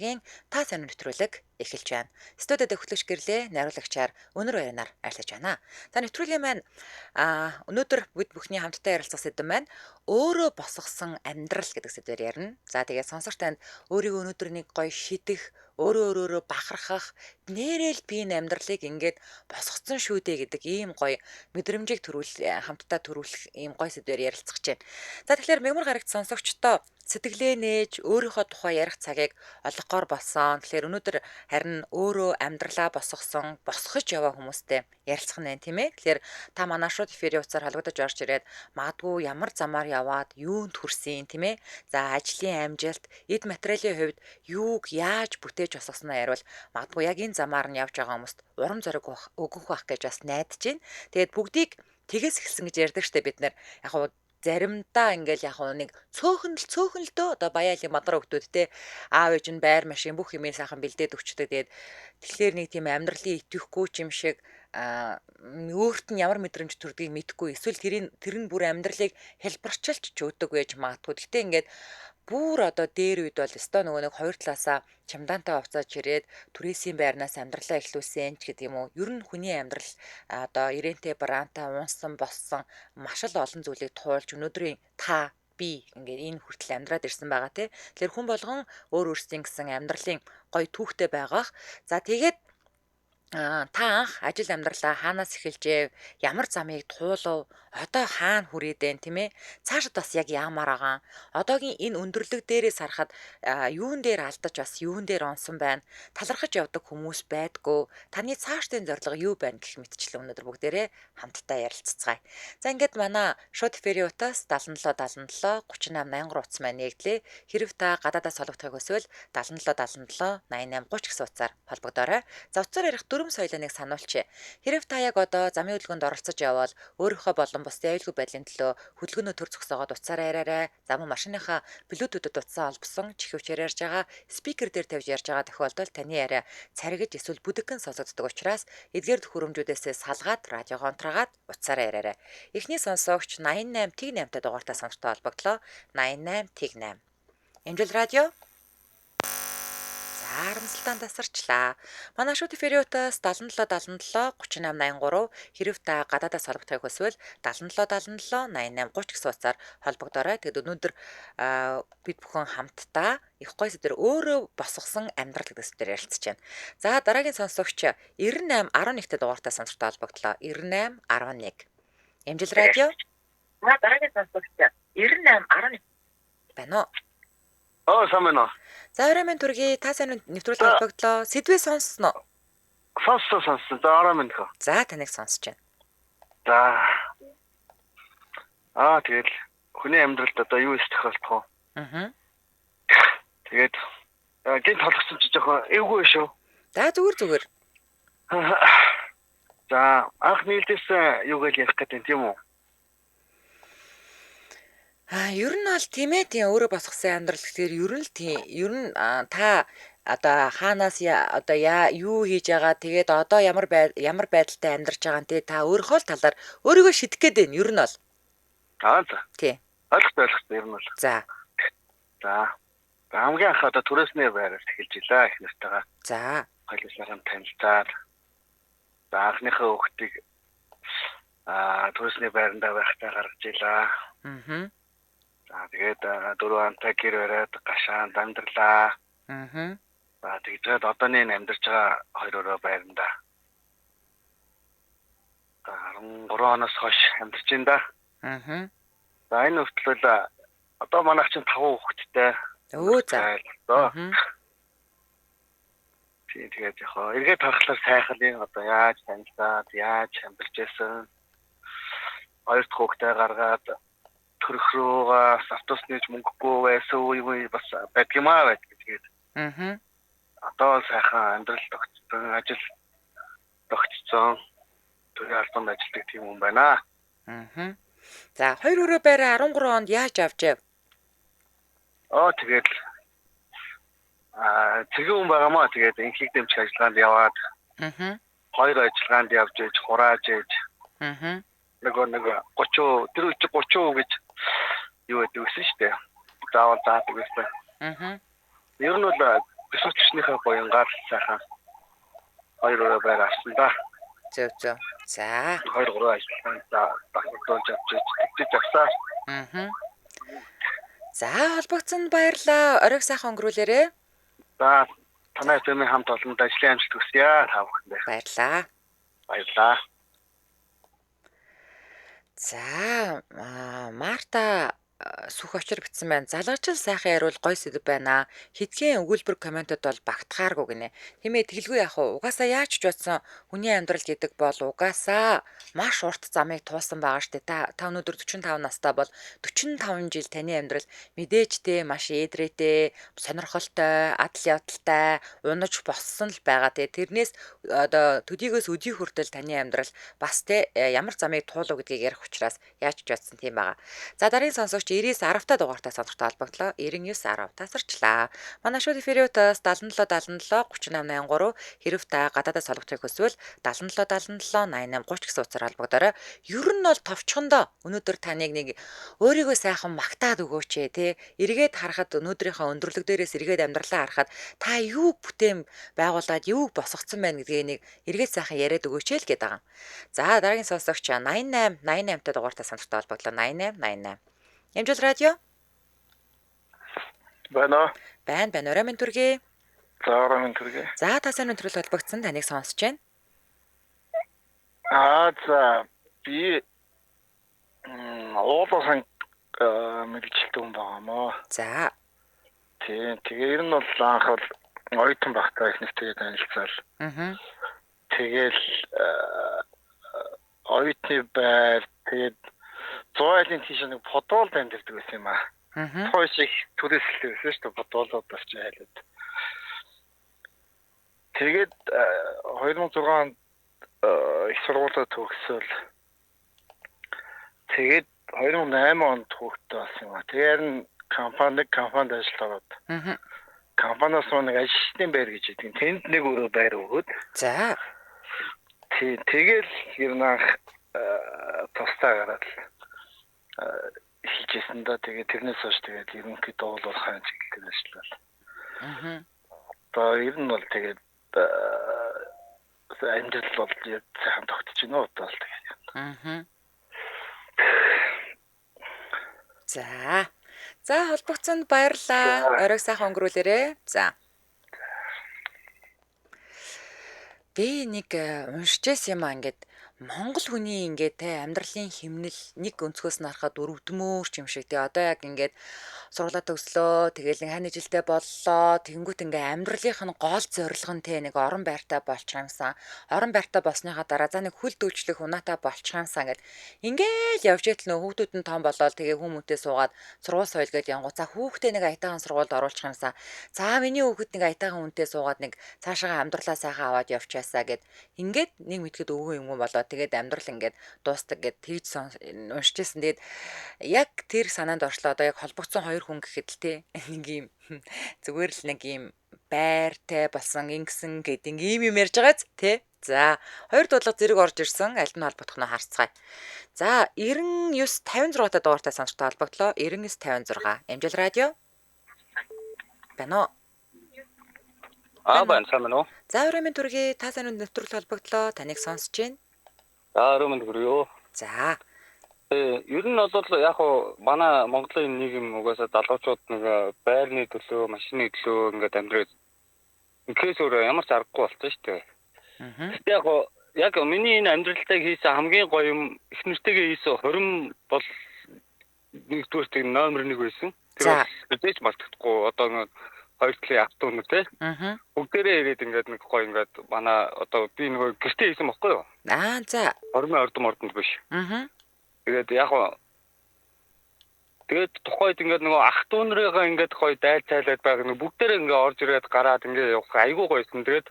Та сайн нэвтрүүлэг эхэлж байна. Студиуд хөтлөгч гэрлээ найруулагчаар өнөр баяраар ажиллаж байна. За нэвтрүүлгийн маань өнөөдөр бид бүхний хамтдаа ярилцах сэдэв маань өөрөө босгосон амьдрал гэдэг сэдвээр ярина. За тэгээд сонсогч танд өөрийгөө өнөөдөр нэг гоё шидэх, өөрөө бахархах, нэрэл би энэ амьдралыг ингээд босгоцсон шүү дээ гэдэг ийм гоё мэдрэмжийг хамтдаа төрүүлэх ийм гоё сэдвээр ярилцах гэж байна. За тэгэхээр мягмар гарагт сонсогчдоо сэтгэлээ нээж өөрийнхөө тухай ярих цагийг олгохоор болсон. Тэгэхээр өнөөдөр харин өөрөө амьдралаа босгож яваа хүмүүстэй ярилцах нь байна тийм ээ. Тэгэхээр та манай шууд эфирийн утсаар холбогдож орж ирээд магадгүй ямар замаар яваад юунд хүрсэн тийм ээ. За ажлын амжилт, эд материалын хувьд юуг яаж бүтээж босгосноо яриул магадгүй яг энэ замаар нь явж байгаа хүмүүст урам зориг өгөх байх гэж бас найдаж байна. Тэгээд бүгдийг тгээс эхэлсэн гэж ярьдаг штеп бид нэр яг заримдаа ингээл яг нэг цөөхөн л дөө одоо баяалын мадраа хүмүүс те аав ээж нь байр машин бүх юмээ сайхан бэлдээд өгчдөг. Тэгээд тэгэхээр нэг тийм амьдралын итгэхгүй ч юм шиг өөрт нь ямар мэдрэмж төрдгийг мэдэхгүй эсвэл тэр нь бүр амьдралыг хэлбэрчилж ч өгдөг байж магадгүй. Гэтэ ингээд бүр одоо дээр үед бол өстой нөгөө нэг хоёр талаасаа чамдаантай хувцааж ирээд түрээсийн байрнаас амьдралаа эхлүүлсэн ч гэдэг юм уу. Ер нь хүний амьдрал одоо ирэнтэй бранта уунсан боссон маш л олон зүйлийг туулж өнөөдрийн та би ингээд энэ хүртэл амьдраад ирсэн байгаа тий. Тэгэхээр хүн болгон өөрсдийн гэсэн амьдралын гоё түүхтэй байгаах. За тэгээд та анх ажил амьдралаа хаанаас эхэлжээ? Ямар замыг туулав? Одоо хаана хүрээд байна тийм ээ? Цаашид бас яг яамаар байгаа? Одоогийн энэ өндөрлөг дээрээс харахад юун дээр алдаж бас юун дээр онсон байна? Талархаж явдаг хүмүүс байдгүй. Таны цаашдын зорилго юу байна гэх мэтчлэн өнөөдөр бүгдээрээ хамтдаа ярилццгаая. За ингээд манай шууд эфирийн утас 77 77 38 83 утас маань нэгдлээ. Хэрв та гадаадаас холбогдохыг хүсвэл 77 77 88 30 гэсэн утсаар холбогдоорой. За утсаар ярих дүрм соёлыг сануулчих. Хэрв та яг одоо замын хөдөлгөөнд оролцож явбал өөрийнхөө болон бусдын аюулгүй байдлын төлөө хөдөлгөөнөө төр зогсоогоод утсаараа яриарай. За мөн машиныхаа блютутэд утсаа олбсон чихвчээр ярьж байгаа, спикер дээр тавьж ярьж байгаа тохиолдолд таны яриа царигж эсвэл бүдэгхэн сонсогддог учраас эдгээр төхөөрөмжүүдээс салгаад радиогоо онтраагаад утсаараа яриарай. Эхний сонсогч 88 тэг 8-тай дугаартай сонортой холбогдлоо. 88 тэг 8. Эмжил радио харамсалтай тасарчлаа. Манай шууд эфирийн утас 77 77 38 83 хэрв та гадаадаас холбогдохыг хүсвэл 77 77 88 30 гэсэн утсаар холбогдоорой. Тэгэд өнөөдөр бид бүхэн хамтдаа их гоё сэдвэр өөрөө босгосон амьдрал гэдэг сэдвээр ярилцж байна. За дараагийн сонсогч 98 11-тэй дугаартай сонсортой холбогдлоо. 98 11. Эмжил радио. Дараагийн сонсогч 98 11 байна уу? Сайн байна уу? За оройн төргий та сайн нэвтрүүлэг холбогдлоо. Сэдвээ сонссноо? Сонссон. За оройн минь хөө. За таныг сонсож байна. За. Тэгэл хүний амьдралд одоо юу их тохиолдох вэ? Тэгээд гинт толгосон ч жоохон эвгүй шүү. За зүгээр. За анх нийлдээс юу гэж ярих гэдэг тийм үү? Ер нь бол тийм ээ тийм өөрөө босгосон амьдрал гэхээр ер нь л тийм. Ер нь та одоо хаанаас одоо юу хийж байгаа тэгээд одоо ямар байдалтай амьдарч байгаа нэ та өөрийнхөө л талаар өөрийгөө шидэх гээд байна. Ер нь бол. За. Тий. Ойлгосон ер нь бол. За. Хамгийн анх одоо түрээсний байраас эхэлж илаа их нартайгаа. За. Хоёулаа танилцаад. За анхныхаа хүүхдийг түрээсний байранда байхтаа гаргаж илаа. За тэгээд 4 амтай гэр бариад гашаанд амьдралаа. За тэгээд одооний амьдарч байгаа хоёроо байранда 13 оноос хойш амьдарч байна да. За энэ хүртэл одоо манайх чинь 5 хүүхэдтэй. За. Тэгээд эргээд харахаар сайхан юм одоо яаж танилцаад яаж амьдарч байсан. Хоёр дахь хүүхдээ гаргаад төрөх рүүгээ автобус нээж мөнгөгүй байсан үе бас байдгиймаа байдаг тэгээд. Одоо сайхан амьдрал тогтсон, ажил тогтсон. Төрийн албанд ажилладаг тийм хүн байна. За хоёр өрөө байраа 13 онд яаж авчээ? Тэгээд цэгийн хүн байгаамаа тэгээд инхийг дэмжих ажиллагаанд яваад. Хоёр ажиллагаанд явж ээж, хурааж ээж. Нэг 30 тэр үчиг 30% гэж юу гэдэг вэ шүү дээ. Заавал заадаг байсан. Ер нь бол бишүүчнийхээ гоёнгаар сайхан 2 байр авсан да. Зөв. За. 2-3 ажилтнаа дахиулж авчиж авсаа. За холбогдсонд баярлаа. Оройг сайхан өнгөрүүлээрэй. За танай зөвхөн хамт олонд ажлын амжилт хүсье та бүхэндээ. Баярлаа. За Марта сүх очир битсэн байна. Залгажил сайхан яривал гой сэдв байна. Хэдхэн өгүүлбэр комментод бол багтахааргүй гинэ. Тиймээ тэлгүй яах вэ? Угаасаа яаж ч бодсон хүний амьдрал гэдэг бол угаасаа маш урт замыг туусан байгаа штэ. Та өнөөдөр 45 настай бол 45 жил таны амьдрал мэдээж те маш ээдрээтэй, сонирхолтой, адал явдалтай, унаж боссон л байгаа те. Тэрнээс одоо төдийгөөс өдий хүртэл таны амьдрал бас те ямар замыг туулав гэдгийг ярих учраас яаж ч бодсон тийм байгаа. За дараагийн сонсогч 99 10 та дугаартай сонирхтой холбогдлоо 99 10 тасарчлаа. Манай шууд эфирийн утас 77 77 3883 хэрв та гадаадаас холбогдохыг хүсвэл 77 77 88 30 гэсэн утсаар холбогдорой. Ер нь бол товчхондоо өнөөдөр таныг нэг өөрийгөө сайхан магтаад өгөөч те. Эргээд харахад өнөөдрийнхөө өндөрлөг дээрээс эргээд амьдралаа харахад та юу бүтээн байгуулад юу босгоцсон байна гэдгийг нэг эргээд сайхан яриад өгөөч л гэдэг байгаа. За дараагийн сонсогч 88 та дугаартай сонирхтой холбогдлоо 88. Ямжил радио? Байна. Орой минь түргээ. За орой минь түргээ. За та сайн өнөрлөл холбогдсон таныг сонсож байна. За би уулуусан мэрэгчлээ хүн байгаа мó. За. Тэгээ ер нь бол анх бол оюутан багтаа их нэгтэйгээ танилцал. Тэгэл оюутны байр тэгээд 100 айлын тийш нэг подволд амьдэрдэг байсан юм аа. Хойш их түрээслээ байсан шүү дээ подволод очиж айлууд. Тэгээд 2006 онд их сургуулаа төгсөөл. Тэгээд 2008 онд хүүхдтэй болсон юм аа. Тэгээд компанид ажиллаад. Компаниас нэг ажилтны байр гэж хэлдэг. Тэнд нэг өөрөө байр өгөөд. За. Тэгэл ер нь анх тусдаа гараад хийжсэн да. Тэгээд тэрнээс хойш тэгээд ерөнхийдөө бол хаан чиглэлээр ажиллаад. Ер нь бол тэгээд амжилт бол сайхан тогтож байна уу одоо л тэгээд. За холбогдсонд баярлаа. Оройг сайхан өнгөрүүлээрэй. За. Би нэг уншижсэн юм аа ингээд Монгол хүний ингээд те амьдралын хэмнэл нэг өнцгөөс нь харахад өрөвдмөр юм шиг те одоо яг ингээд сургуулаа төгслөө тэгэл нэг хань жилдээ боллоо тэгэнгүүт ингээд амьдралынх нь гол зорилго нь те нэг орон байртай болчих юмсан орон байртай болсныхаа дараа за нэг хөл дүүлчлэх унаатай болчих юмсан гэд ингээд явж итэл нөө хүүхдүүд нь том болоод тэгээ хүмүүстээ суугаад сургууль соёл гээд янгуу за хүүхдээ нэг аятайхан сургуульд оруулчих юмсан за миний хүүхэд нэг аятайхан хүнтэй суугаад нэг цаашаа амьдралаа сайхан аваад явчаасаа гэд ингээд нэг мэдгэд өвгөө юм болоо тэгээд амьдрал ингээд дуустдаг гэд тэгж уншижсэн. Тэгээд яг тэр санаанд оршлоо одоо яг холбогдсон хоёр хүн гэхэд л те нэг юм зүгээр л нэг юм байртай болсон ингэсэн гэдэг ийм юм ярьж байгааз те. За хоёр дуудлага зэрэг орж ирсэн аль нь холбогдох нь харцгаая. За 99 56 та дугаартай сонсогтой холбогдлоо 99 56 Амжил радио. Бано. Байна сайн уу? За орой минь түргээ та сайн нэвтрүүлэг холбогдлоо таныг сонсож байна. Орой минь хүрээ. За. Ер нь бол яг хуу манай Монголын нийгэм угаасаа залуучууд нэг байрны төлөө, машины төлөө ингээд амьдраад инкээс өөр ямар ч аргагүй болсон шүү дээ. Гэхдээ яг миний энэ амьдралтаа хийсэн хамгийн гоё юм их нэртэйгээ хийсэн хорим бол нэгдүгээр номер 1 байсан. Тэр мэдээж мартахгүй одоо хоёр талын автоунууд те. Бүгдээрээ ирээд ингээд нэг гоё ингээд манай одоо би нөгөө гэртээ хийсэн байхгүй юу? За. Хормын ордонд биш. Тэгээд яг тэгээд тухайд ингээд нөгөө ах トゥ нарыгаа ингээд гоё дайл цайлаад байгаа нэг бүгдээрээ ингээд орж ирээд гараад ингээд явах айгүй гойсон. Тэгээд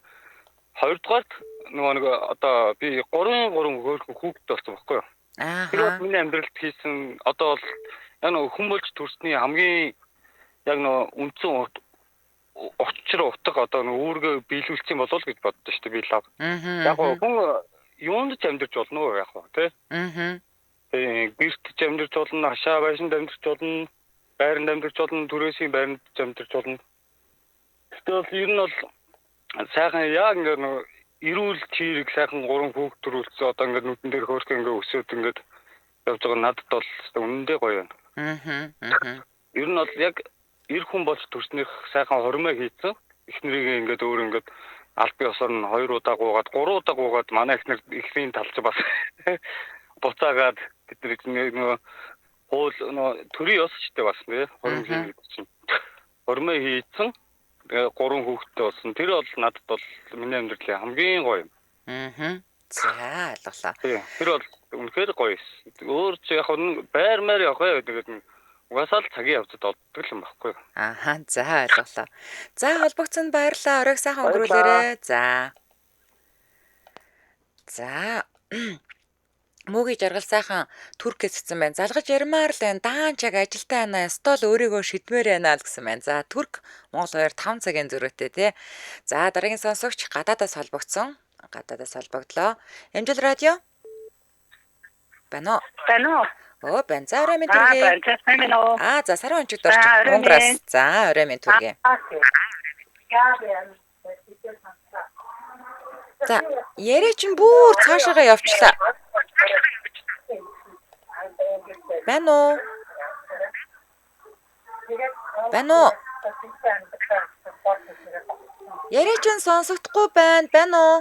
хоёрдугаарт нөгөө одоо би 3 хөөрхөн хүүхдтэй болсон байхгүй юу? Тэр миний амьдралд хийсэн одоо бол яг нөгөө хүн болж төрсний хамгийн яг нөгөө үндсэн учир утга одоо өөргөө биелүүлчих юм болов гэж боддоо шүү дээ би лав. Яг хүн юунд ч амьдарч болно уу яг тий. Гэрт ч амьдарч болно, хашаа байшинд амьдарч болно, байранд амьдарч болно, түрээсийн байранд ч амьдарч болно. Тэгвэл ер нь бол сайхан яг ингээд нэг эрүүл чирэг сайхан 3 хүүхд төрүүлсэн одоо ингээд нүдэн дээр хөөрхөн ингээд өсөөд ингээд явж байгаа надад бол үнэндээ гоё байна. Ер нь бол яг эр хүн болж төрснөх сайхан хормоо хийцэн. Эхнэрийг ингээд өөр ингээд аль бие осоор нь 2 удаа гуугаад 3 удаа гуугаад манай эхнэр ихрийн талч бас буцаагаад бид нөгөө хоол төрийн ёс ч гэдэг бас нэ хормоо хийцэн. Хормоо хийцэн 3 хүүхэдтэй болсон. Тэр бол надад бол миний амьдралын хамгийн гоё юм. За ойлголоо. Тэр бол үнэхээр гоё. Өөр ч яг байр маар явах гэдэг нь угаасаа л цагийн явцад олддог юм баггүй. За ойлголоо. За холбогдсонд баярлалаа. Оройг сайхан өнгөрүүлээрэй. За. Мөгийн жаргал сайхан түркэс гэсэн байна. Залгаж ярмаар л байна. Даан чаг ажилтаа байна. Стол өөрийгөө шидмээр байна л гэсэн байна. За Түрк Монгол 2 5 цагийн зөрүүтэй тий. За дараагийн сонсогч гадаадаас холбогдсон. Гадаадаас холбогдлоо. Эмжил радио. Байна уу? Байна. За орой минь түргээ. За сарын онцгой дорч Унгараас. За орой минь түргээ. За яриа чинь бүр цаашаага явчлаа. Байна уу? Яриа чинь сонсогдохгүй байна уу?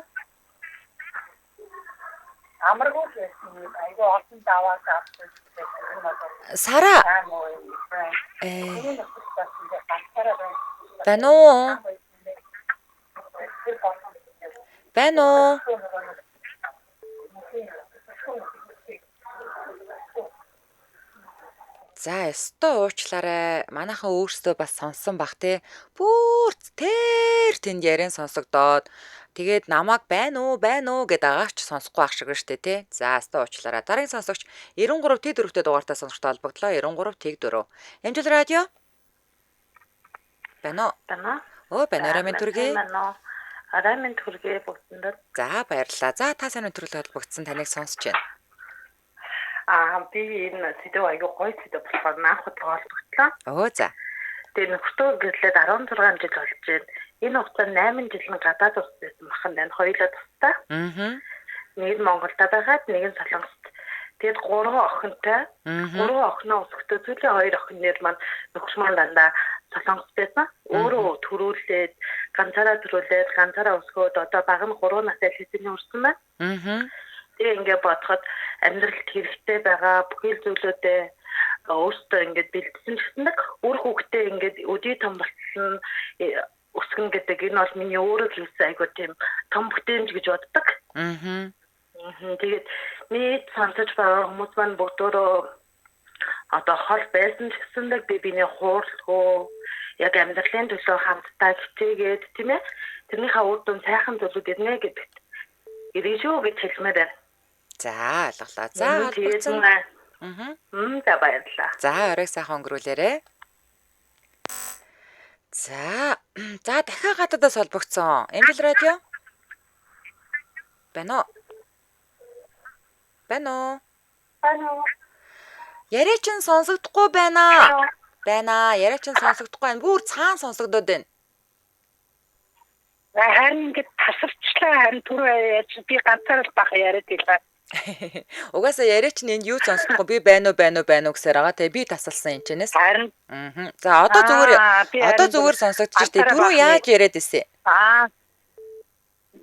Амаргүй гэсэн айгүй олон даваад авсан. Сара. Байна уу? За өстө уучлаарай. Манайхан өөрсдөө бас сонссон бах те. Бүр тэр тэнд ярин сонсогдоод тэгээд намайг байна уу гэдээ агаач сонсохгүй ах шиг штэ те. За өстө уучлаарай. Дараагийн сонсогч 93 Т 4-тэй дугаартай сонсогчтой холбогдлоо. 93 Т 4. Эмжил радио. Байна. Байна орой минь түргээ. Орой минь түргээ бүгдэнд. За баярлалаа. За та сайн өдрөлд холбогдсон таныг сонсож байна. Би энэ сэдв аягүй гоё сэдв болохоор наах бодлого олдогдлоо. За. Тэгээ нөхөртөө гэрлээд 16 жил болж байна. Энэ хугацаанд 8 жил нь гадаад улс байсан бахан байна. Хоёулаа тустай. Нэг нь Монголд байгаад, нэг нь Солонгост. Тэгээд 3 охинтой. 3 охиноо өсгөхдөө сүүлийн 2 охин нэр маань нөхөр маань дандаа Солонгост байсан. Өөрөө төрүүлээд, ганцаараа өсгөөд одоо баг нь 3 настай хэсэгний өрсөн байна. Тэгээ ингээд бодоход амьдралд хэрэгтэй байгаа бүхэл зүйлүүдээ өөртөө ингээд бэлдсэн гэсэн нэг үр хөвгтөө ингээд өдий том болсон өсгөн гэдэг энэ бол миний өөрөө хийсэн айгуу тийм том бүтээмж гэж боддог. Тэгээд нийт сонсож байгаа хүмүүс маань бүгдөө одоо хол байсан ч гэсэн нэг биений хуурлагөө яг амьдралын төлөө хамтдаа хичээгээд тийм ээ тэрнийхээ үр дүн сайхан зүйлүүд ирнэ гэдэгт ирээшүү гэж хэлмээр байна. За ойлголоо. За холбогдсон. За баярлалаа. За оройг сайхан өнгөрүүлээрэй. За дахиад гадаадаас холбогдсон. Эмжил радио. Байна уу? Яриа чинь сонсогдохгүй байна. Яриа чинь сонсогдохгүй байна. Бүр цаан сонсогдоод байна. Харин ингээд тасарчлаа. Харин түрүү би ганцаар л бах яриад илаа. Угаасаа яриа чинь энд юу сонсохгүй би байна уу гэсээр байгаа. Тэгээ би тасалсан юм чинээс. Харин. За одоо зүгээр сонсогдож штэ. Түрүү яаж яриад ирсэн?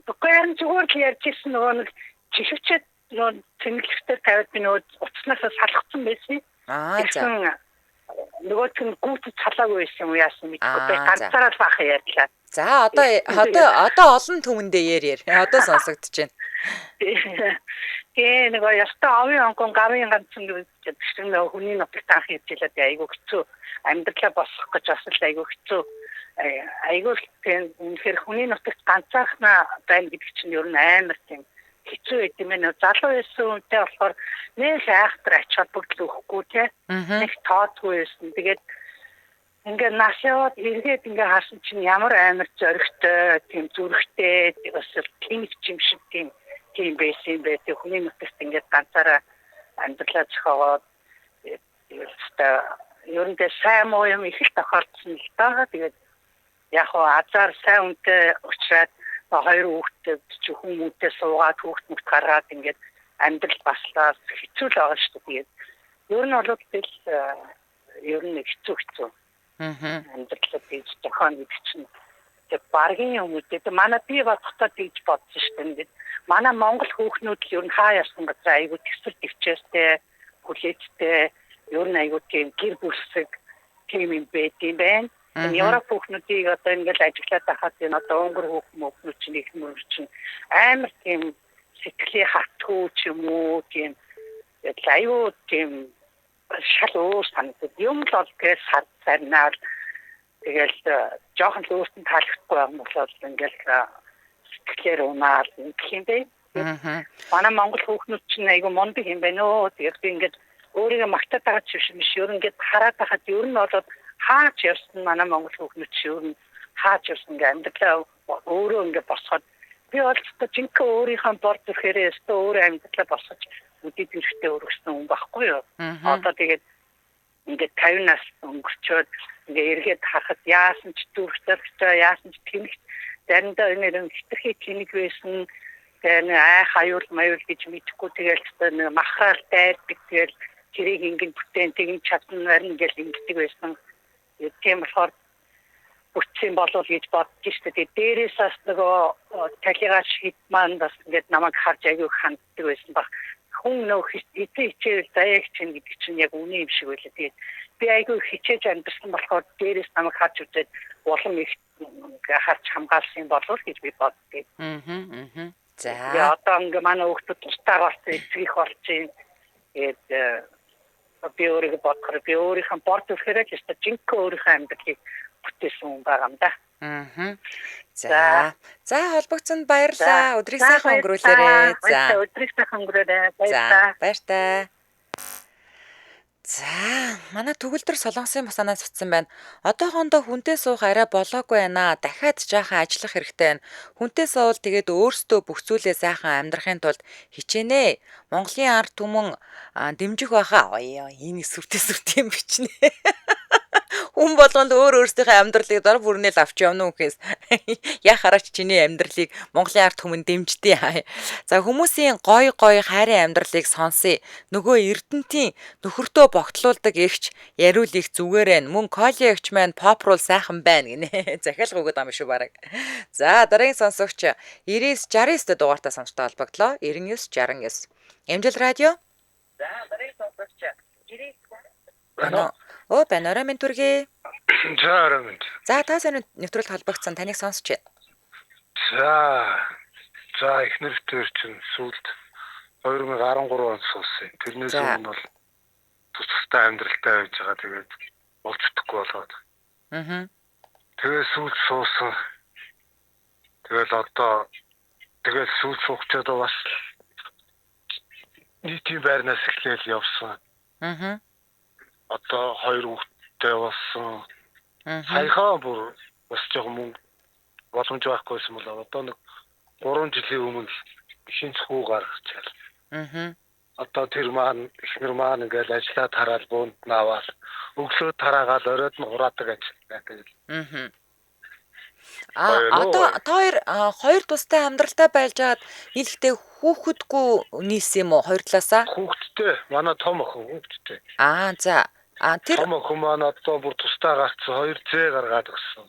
Буквально зүгээр л ярьж ирсэн нөгөө нэг чихвчэд нөгөө тэнглэхтэй тавиад би нөгөө утаснаас салгацсан байсан. За. Нөгөө чинь гүйтж цалаагүй байсан юм яасан мэдгүй. Би ганцаараа л бах ярьлаа. За одоо олон түмэндээ одоо сонсогдож байна. Тэгээ нөгөө ястаа авийн онгон гавын ганцхан гэж нөгөө хүний нутагт анх хэлээд айгүй хэцүү амьдралаа босгох гэж бас л айгүй хэцүү айгүй тийм үнэхээр хүний нутагт ганцаархнаа байна гэдэг чинь ер нь амар тийм хэцүү байт юм байна. Залуу байсан үнтэй болохоор нэг айхтар ач холбогдол өгөхгүй тийм нэг тоодгүй байсан. Тэгээд ингээд нас яваад эргээд ингээд харсан чинь ямар амар зоригтой тийм зүрхтэй бас клиник юм шиг тийм байсан байх. Хүний нутагт ингээд ганцаараа амьдралаа зохиогоод ерөнхийдөө сайн муу юм их л тохиолдсон л даа. Тэгээд яг азар сайн үнтэй уучраад хоёр хүүхдээ хүмүүстээ суугаад хүүхд гаргаад ингээд амьдрал баслаас хэцүү л байгаа шүү дээ. Ер нь бол тэл ер нь хэцүү. Амьдралаа хийж зохион гэж чинь тэг баргийн хүмүүст манай би бодохдоо тийж бодсон шүү дээ. Ингээд манай Монгол хүүхнүүд л ер нь хаа ясан газар айгуу төсөл төвчөөстэй хүлээжтэй ер нь айгуу тийм гэр бүлсэг тийм юм байт юм байна. Европ хүүхнүүдийг одоо ингээд ажиглаад байхад энэ одоо өнгөр хүүхнүүд чинь их мөр чинь амар тийм сэтгэлийн хатгүй ч юм уу тийм айгуу тийм шал өөр санагдав. Юм л бол гэж сар зарнаар тэгэл жоохон л өөртөө таалагдахгүй юм бол ингээл сэтгэлээр унаад ингэх юм бэ. Манай Монгол хүүхнүүд чинь айгу мондөг юм байна өө. Тэгээд би ингээд өөрийгөө магтаад байгаа ч биш ер нь ингээд хараад байхад ер нь бол хаач явсан манай Монгол хүүхнүүд чинь ер нь хаач явсан ингээд амьдралаа өөрөө ингээд босгоод би бол ч жинхэнэ өөрийнхөө бор зүрхээрээ өөрөө амьдралаа босгож үдид хэрэгтэй өргөсөн хүн байхгүй юу. Одоо тэгээд ингээд 50 нас өнгөрчөөд ингээд эргээд харахад яасан ч дүрхтэй яасан ч тэнэгт заримдаа энэ хитрхи тэнэг байсан тэгээд айх аюул маяул гэж мэдхгүй тэгээд махрал дайрдаг тэгээд тэрийг ингээд бүтээн тэгин чадна нарийн гэж ингэдэг байсан. Тийм болохоор бүтсэн болов гэж бодчих шүү дээ. Дээрээс бас нөгөө талигаач хит маань бас ингээд намайг харж аягүй ханддаг байсан баг. Хүн нөх хичээл заяаг чинь гэдэг чинь яг үнэн юм шиг байлаа. Тэгээд би айгүй хичээж амьдсан болохоор дээрээс намайг харж үзээд улам их харж хамгаалсан болов гэж би боддгийг. За. Я одоо ингээ манай хүүхдүүд тустай болсон эцгийх болчих. Тэгээд би өөрийгөө бодохоор би өөрийнхөө борд өрхөрөө ч гэсэн жинхэнэ өөрийнхөө амьдралыг бүтээсэн хүн байгаа юм да. За. За холбогдсонд баярлалаа. Өдрийг сайхан өнгөрүүлээрэй. За. Өдрийг сайхан өнгөрөөрэй. Баярлалаа. Баяртай. За, манай төгөлдөр Солонгосын басанаас утсан байна. Одоохондоо хүнтэй суух арай болоогүй байна. Дахиад жаахан ажиллах хэрэгтэй байна. Хүнтэй суувал тэгээд өөрсдөө бүх зүйлээ сайхан амьдрахын тулд хичээнэ. Монголын ард түмэн дэмжих байхаа. Энэ сүртэй юм бичнэ. Хүн болгонд өөрсдийнхөө амьдралыг дор бүрнээл авч явна үхээс яа хараач чиний амьдралыг Монголын ард түмэн дэмждэг. За хүмүүсийн гой хайрын амьдралыг сонсъё. Нөгөө Эрдэнтийн нөхөртөө богтлуулдаг эгч яриул их зүгээрэн мөн Коли эгч маань попрол сайхан байна гинэ. Захиалга өгöd юм шүү бараг. За дараагийн сонсогч 9969 дугаартай сонсогтой холбогдлоо. 9969. Эмжил радио. За дараагийн сонсогч 99. Оо банараа минь түргээ. За арай. За та сайн нэвтрүүлэг холбогдсон таныг сонсч байна. За их нэртэр чинь сүүлд 2013 онд суусан. Тэрнээс өмнө бол тустай амьдралтай байж байгаа тэгээд болж чадахгүй болоод. Тэгээд сүүлд суусан. Тэгээд сүүлд суухчаад бас нийтийн байрнаас эхлээл явсан. Одоо 2 хүүхэдтэй болсон. Саяхан бүр бас жоохон боломж байхгүйсэн бол одоо нэг 3 жилийн өмнө шинэ хүү гаргачаал. Одоо тэр маань ихнэр маань ингээл ажиллаад хараад буунд наваад өглөө тараагаал оройд нь хураадаг ажиллаа. Одоо хоёр тустай амьдралтай байлжгаад нийлхтэй хүүхэдгүй нийлсэн юм уу хоёр талаасаа? Хүүхэдтэй. Манай том охин хүүхэдтэй. За. Тэр том охин маань одоо бүр тустай гарцсан 2 зээ гаргаад өгсөн.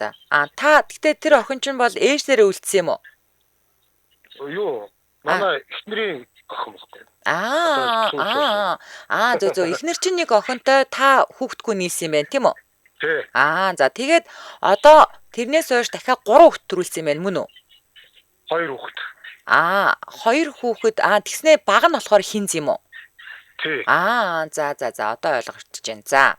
За. Та гэхдээ тэр охин чинь бол ээжлэрээ үлдсэн юм уу? Юу? Манай эхнэрийн охин байхгүй. Зөө эхнэр чинь нэг охинтой та хүүхэдгүй нийлсэн юм байна тийм үү? Тий. За тэгээд одоо тэрнээс хойш дахиад 3 хүүхэд төрүүлсэн юм байна мөн үү? 2 хүүхэд. 2 хүүхэд тэгснээ баг нь болохоор хинз юм уу? Тий. За одоо ойлгогдож байна. За.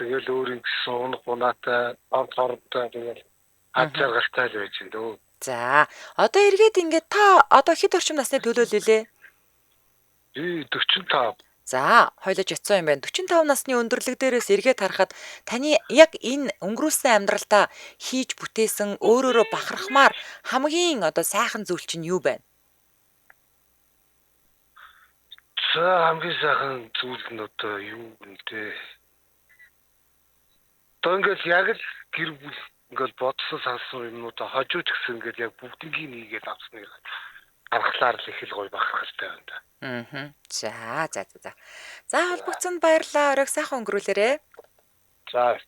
Тэгэл өөр ингэсэн унах унаатай ордтой тэгэл ачааргалтай л байж энэ. За. Одоо эргээд ингээд та одоо хэд орчим насны төлөөлөлөө? Би 45. За, хойлож ятсан юм байна. 45 насны өндөрлөг дээрээс эргээд харахад таны яг энэ өнгөрүүлсэн амьдралдаа хийж бүтээсэн өөрөөрөө бахархмаар хамгийн одоо сайхан зүйл чинь юу байна? За хамгийн сайхан зүйл нь одоо юу вэ? Одоо ингээл яг л гэр бүл ингээл бодсон сансан юмнуудаа хожууч гэсэн ингээл яг бүгднийг нийгээд авсныг аргалаар л их л гоё бахархалтай байна да. За. За холбогдсонд баярлалаа. Оройг сайхан өнгөрүүлээрэй. За.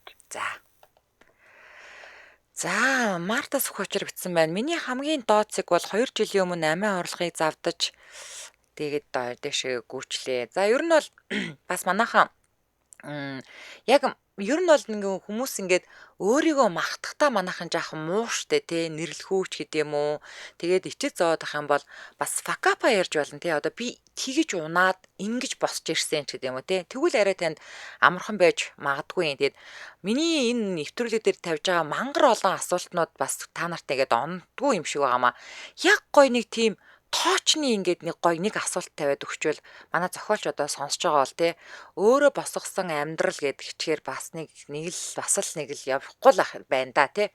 За, Марта Сүхбаатар бичсэн байна. Миний хамгийн доод цэг бол 2 жилийн өмнө амиа орлогыг завдаж тэгээд дэшээ гүйчлээ. За, ер нь бол бас манайхан яг ер нь бол ингээ хүмүүс ингээд өөрийгөө магтахтаа манайхан жаахан муу штэ тий нэрлэхүүч гэдэг юм уу. Тэгээд ичээд зовоод ах юм бол бас факапа ярьж болно тий. Одоо би тэгэж унаад ингэж босч ирсэн ч гэдэг юм уу тий. Тэгвэл арай танд амархан байж магадгүй юм. Тэгээд миний энэ нэвтрүүлэг дээр тавьж байгаа мангар олон асуултнууд бас та нарт тэгээд ондгүй юм шиг байгаамаа. Яг гоё нэг тийм тоочны ингээд нэг гоё нэг асуулт тавиад өгчвөл манай зохиолч одоо сонсож байгаа бол тий өөрөө босгосон амьдрал гэдэг хичээр бас нэг л явахгүй л байна да тий.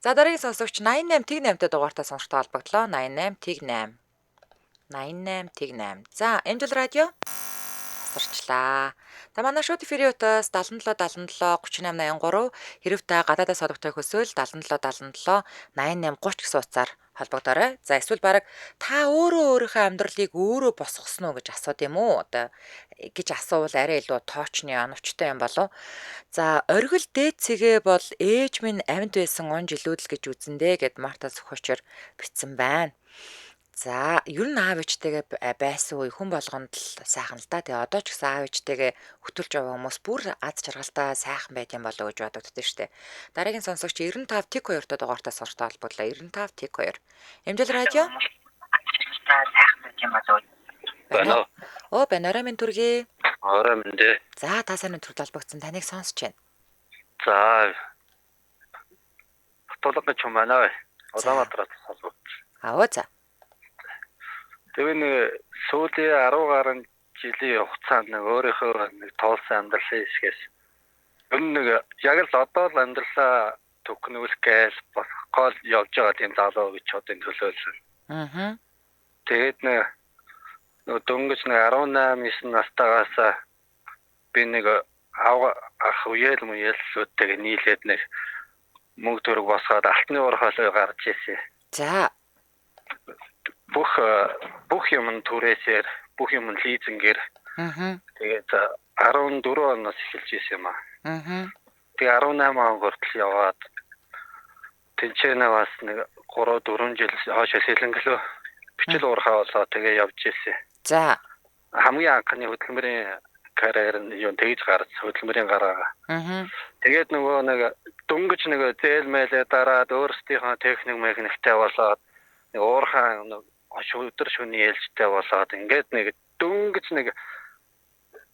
За дараагийн сонсогч 88-8-тай дугаартай сонсогчтой холбогдлоо. 88-8. 88-8. За Эмжил радио тасарчлаа. Та манай шууд эфирийн утас 77 77 38 83 хэрэг та гадаадаас холбогдохыг хүсвэл 77 77 88 30 гэсэн утсаар холбогдорой. За эсвэл баг та өөрийнхөө амьдралыг өөрөө босгосноо гэж асууд юм уу? Одоо гэж асуувал арай илүү тоочны оновчтой юм болов. За оргил дээд цэгээ бол ээж минь амьд байсан он жилүүд л гэж үзэндээ гэд Марта Сүхбаатар бичсэн байна. За ер нь аав ээжтэйгээ байсан үе хүн болгонд л сайхан л да. Тэгээ одоо ч гэсэн аав ээжтэйгээ хөтөлж байгаа хүмүүс бүр аз жаргалтай сайхан байт юм болоо гэж бодогддөө штэ. Дараагийн сонсогч 95 тэг 2 та дугаартай суртаа холбогдлоо. 95 тэг 2. Эмжил радио. сайхан байт юм болоо. Байна. Банараа минь түргээ. Орой минь дээ. За та сайн төрөл холбогдсон таныг сонсож байна. За. Тулгын ч юм байна. Улаанбаатараас холбогдсон. За. Тэгээ нэг сүүлийн 10 гаруй жилийн хугацаанд нэг өөрийнхөө нэг тоолсон амьдралын хэсгээс ер нь нэг яг л одоо л амьдралаа төгнүүлэхээс гол явж байгаа тийм залуу гэж одоо төлөөлсөн. Тэгээд нэг дөнгөж нэг 18-9 настайгаас би нэг ах үеэл мүялсүүдтэйг нийлээд нэг мөнгө төрөг босгоод алтны уурхаалыг гарч ирсэн. За. Бүх юм түрээсээр бүх юм лизингээр. Тэгээд 14 оноос эхэлж ирсэн юм аа. Тэгээ 18 он хүртэл яваад тэнцэнэ бас нэг 3-4 жил хойшоо сэлэнгэлөө бичил уурхаа болоо тэгээ явж ирсэн. За. Хамгийн анхны хөдөлмөрийн карьер нь юу тэгж гарч хөдөлмөрийн гараа. Тэгээд нөгөө нэг дөнгөж нэг зээлмэлээ дараад өөрсдийнхөө техник механиктэй болоод нэг уурхаа өдөр шөнийн ээлжтэй болоод ингээд нэг дөнгөж нэг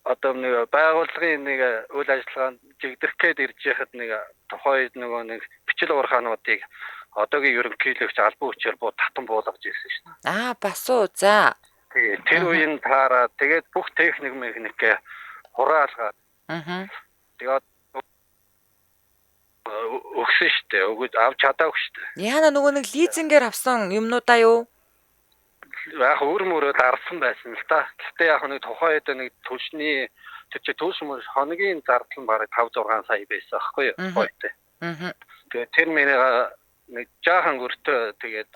одоо нэг байгууллагын нэг үйл ажиллагаанд жигдэх гээд ирж яхад нэг тухайд нөгөө нэг бичил уурхаануудыг одоогийн ерөнхийлөгч албан хүчээр татан буулгаж ирсэн шин. Бас уу. За. Тэр үеийн таараа тэгээд бүх техник механикээ хураалгаад. Тэгээд өгсөн штэ. Өгөөд авч чадаагүй штэ. Яна нөгөө нэг лизингээр авсан юмнуудаа юу? Яг өөрмөрөө дарсан байсан л та. Гэхдээ яг нэг тухайд нэг төлшний тэр чи төлш хоногийн зардал нь бараг 5-6 сая байсан аахгүй юу? Тухайд. Тэгээд тэр миний нэг жаахан өртөө тэгээд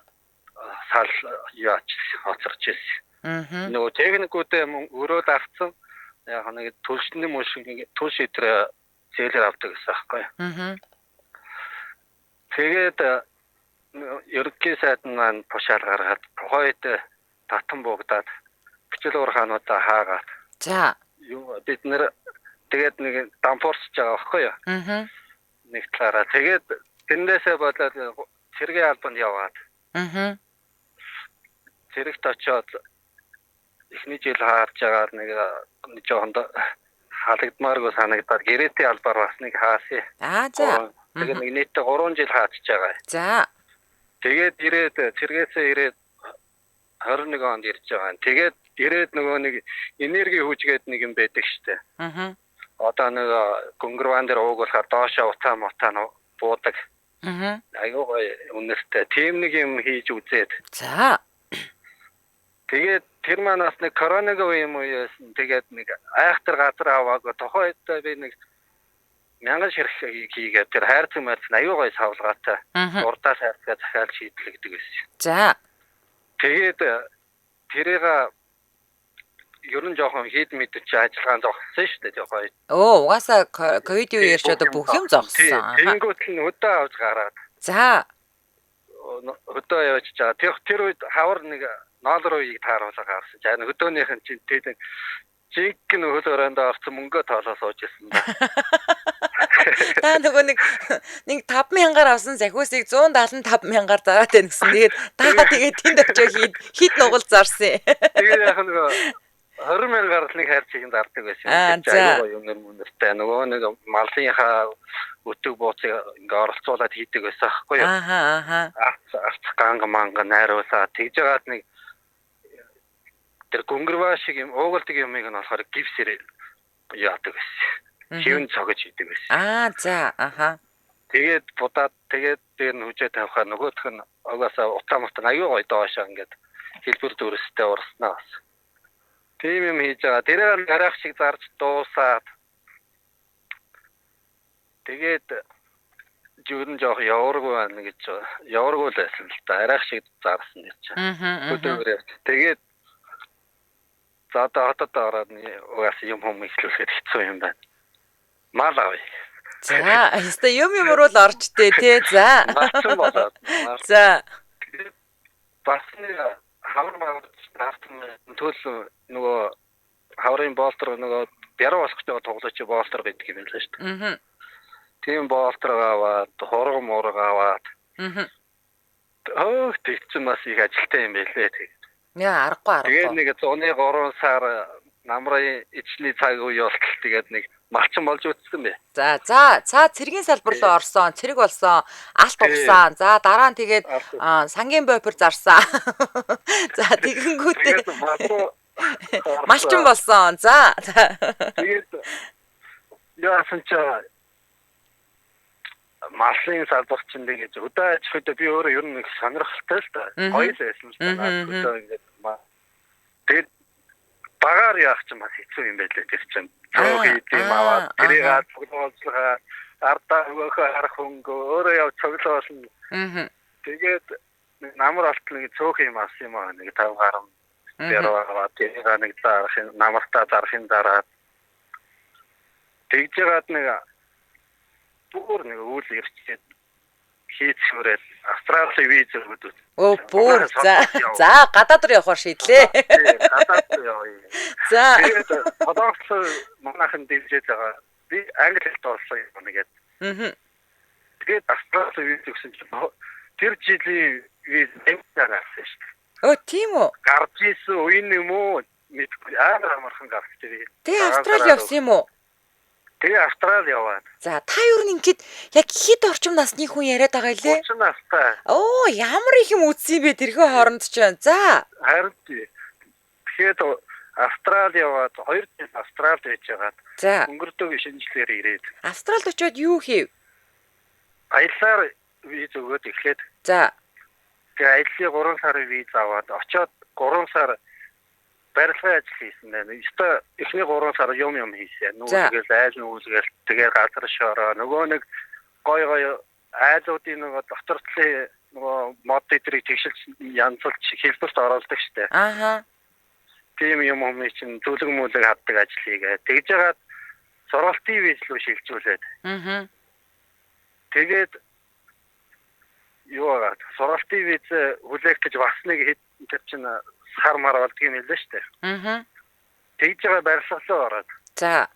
сал яач хоцорч ирсэн. Нөгөө техникүүдээ өрөө дарсан. Яг нэг төлшний төлш өдрөө зээлэр авдаг гэсэн аахгүй юу? Тэгээд ерөнхий сайд маань тушаал гаргаад тухайд татан буугдаад бичил уурхаануудаа хаагаад. За. Бид нэр тэгээд нэг дампуурсж байгаа байхгүй юу? Нэг талаараа тэгээд тэндээсээ болоод цэргийн албанд яваад. Цэрэгт очиод эхний жил хаарж байгаа нэг жоохон халагдмааргүй санагдаад гэрээтэй албаар бас нэг хаасъя. За. Тэгээд нэг нийтдээ 3 жил хаачж байгаа. За. Тэгээд ирээд цэргээсээ ирээд 21 онд ирж байгаа. Тэгээд ирээд нөгөө нэг энерги хүчгээд нэг юм байдаг штэ. Одоо нэг гөнгөрван дээр уугуулахаар доошоо утаа буудаг. Айгуу үнэстэй. Тим нэг юм хийж үзээд. За. Тэгээд тэр манаас нэг коронавигийн үеэс тэгээд нэг айхтар газар аваагүй тухайд би нэг мянган ширх хийгээд тэр хайрцаг мэрц аюу гой савлгаатай урдаа сайрцгаа захиалж шийдлэгдэг байсан. За. Тэгээд тэрийг ер нь жоохон хэд мэдвч ажиллагаан зогссон шүү дээ жоохон. Оо, угаасаа ковид үеэр ч одоо бүх юм зогссон. Тэнгүүт нь өдөө авч гараад. За. Өдөө явж чаа. Тэр үед хавар нэг $1 тааруулга гарсан. За өдөөнийх нь чинь тэгээд жинхэнэ хөлөөрөнд орсон мөнгө тоолоо сууж ирсэн ба. Та нөгөө нэг 5,000-аар авсан захиусыг 175,000-аар зараад байна гэсэн. Тэгээд та тэгээд тэнд очиж хит нугал зарсан. Тэгээд яг нөгөө 20,000-аар нэг хайр чигийн зардаг байсан. Аюу юм нэрмөнтэй нөгөө нэг малынхаа өтөг бууцыг ингээ оролцуулаад хийдэг байсан аахгүй юу? Ааха. Арц ганга манга найруулаа тэгж жагаад нэг тэр гөнгөрваа шиг юм уугалдаг юмыг нь болохоор гипсээр яадаг байсан. Шивэн цогж хийдэг байсан. За. Аха. Тэгээд будаад тэгээд дээр нь хүчээ тавихаар нөгөөх нь угаасаа утаа аюу гоё доошоо ингээд хэлбэр дүрстэй урснаа бас. Тийм юм хийж байгаа. Тэрээр гарах шиг зарж дуусаад тэгээд жирэн жоох явааргүй байна гэж явааргүй л байсан л та. Арайх шиг зарсан гэж. Өдөрөөр. Тэгээд за одоо ороод угаасаа юм ихлүүлэхэд хэцүү юм байна. Мал авъя. За, яста юм руу л орчтэй тий. За. Марчин болоод. За. Бас хавар маа төлөв нөгөө хаврын болтор нөгөө яруу болохтой тоглож болтор гэдэг юм л шүү дээ. Тийм болтор аваад хорго мург аваад. Тэгсэн бас их ажилтай юм байлээ тэгээд. Яа, аргагүй. Тэгээд нэг 103 сар намрын ичний цаг үе болтол тэгээд нэг малчин болж үтсэн бэ. За, цэргийн салбар руу орсон, цэрэг болсон, алт угсан. За, дараа нь тэгээд сангийн бопер зарсан. За, тэгэнгүүтээ малчин болсон. За. Тэгээд яасан ч малын салбар чинь тэгээд өдөө ажилтнаа би өөрөө ер нь нэг сонирхолтой л та. Гоё л байсан л та. Өдөө ингээд тэгээд багаар яах ч бас хэцүү юм байлээ тэр чинь. Тийм аваад тэрийг цуглуулгаа ардаа өгөхөө харах хөнгө өөрөө яв цуглуулна. Тэгээд намар алт нэг цөөх юм ас юм аа нэг 5 гарам дээрээ тэрийг нэг зарах намартаа зарахын дараа тэгж яагаад нэг бүр нэг үйл ирчээд хийцгүүрэл Австралийн виз өгдөг. Оо бүр за гадаад руу явахаар шийдлээ. Гадаад руу явъя. За. Тэгээд одоогцоо манайхан дэмжиж байгаа. Би англи хэлд болсон юм нэгээд. Тэгээд Австралийн виз өгсөн чинь тэр жилийн виз эмтээр авсан шүү дээ. Оо тийм үү? Гарч ийсэн үеийн юм уу? Мэдгүй амархан гарч ирээ. Тэгээ Австрали явсан юм уу? Тэгээ Австрали яваад. За та юу н ингээд яг хэд орчим насны хүн яриад байгаа илээ? 30 настай. Оо ямар их юм үзсэн бэ тэрхүү хооронд ч. За. Харин тэгээд Австрали яваад 2 жил Австралид байж байгаад өнгөрдөг шинжилгээр ирээд. Австралид очиод юу хийв? Аяллаар виз өгөөд эхлээд. За. Тэгээ аяллаа 3 сарын виз аваад очиод 3 сар барилгын ажил хийсэн байна. Өстө эхний 3 сар юм хийсэн. Нүгэлгээл айл нүгэлгээл тэгээ газар шороо нөгөө нэг гой айлуудын нөгөө доктортлын нөгөө мод эдрийг тэгшилж янзлж хэлбэрт оруулдаг штэ. Ааха. Тийм юм чинь зүлэг мүлэг хаддаг ажил хийгээд тэгж яагаад сургалтын виз рүү шилжүүлээд. Тэгээд юу агаад сургалтын виз хүлээх гэж бас нэг хэд тэр чинь сар мар болдго юм хэлээ штэ. Тэгж байгаа барилга руу ороод. За.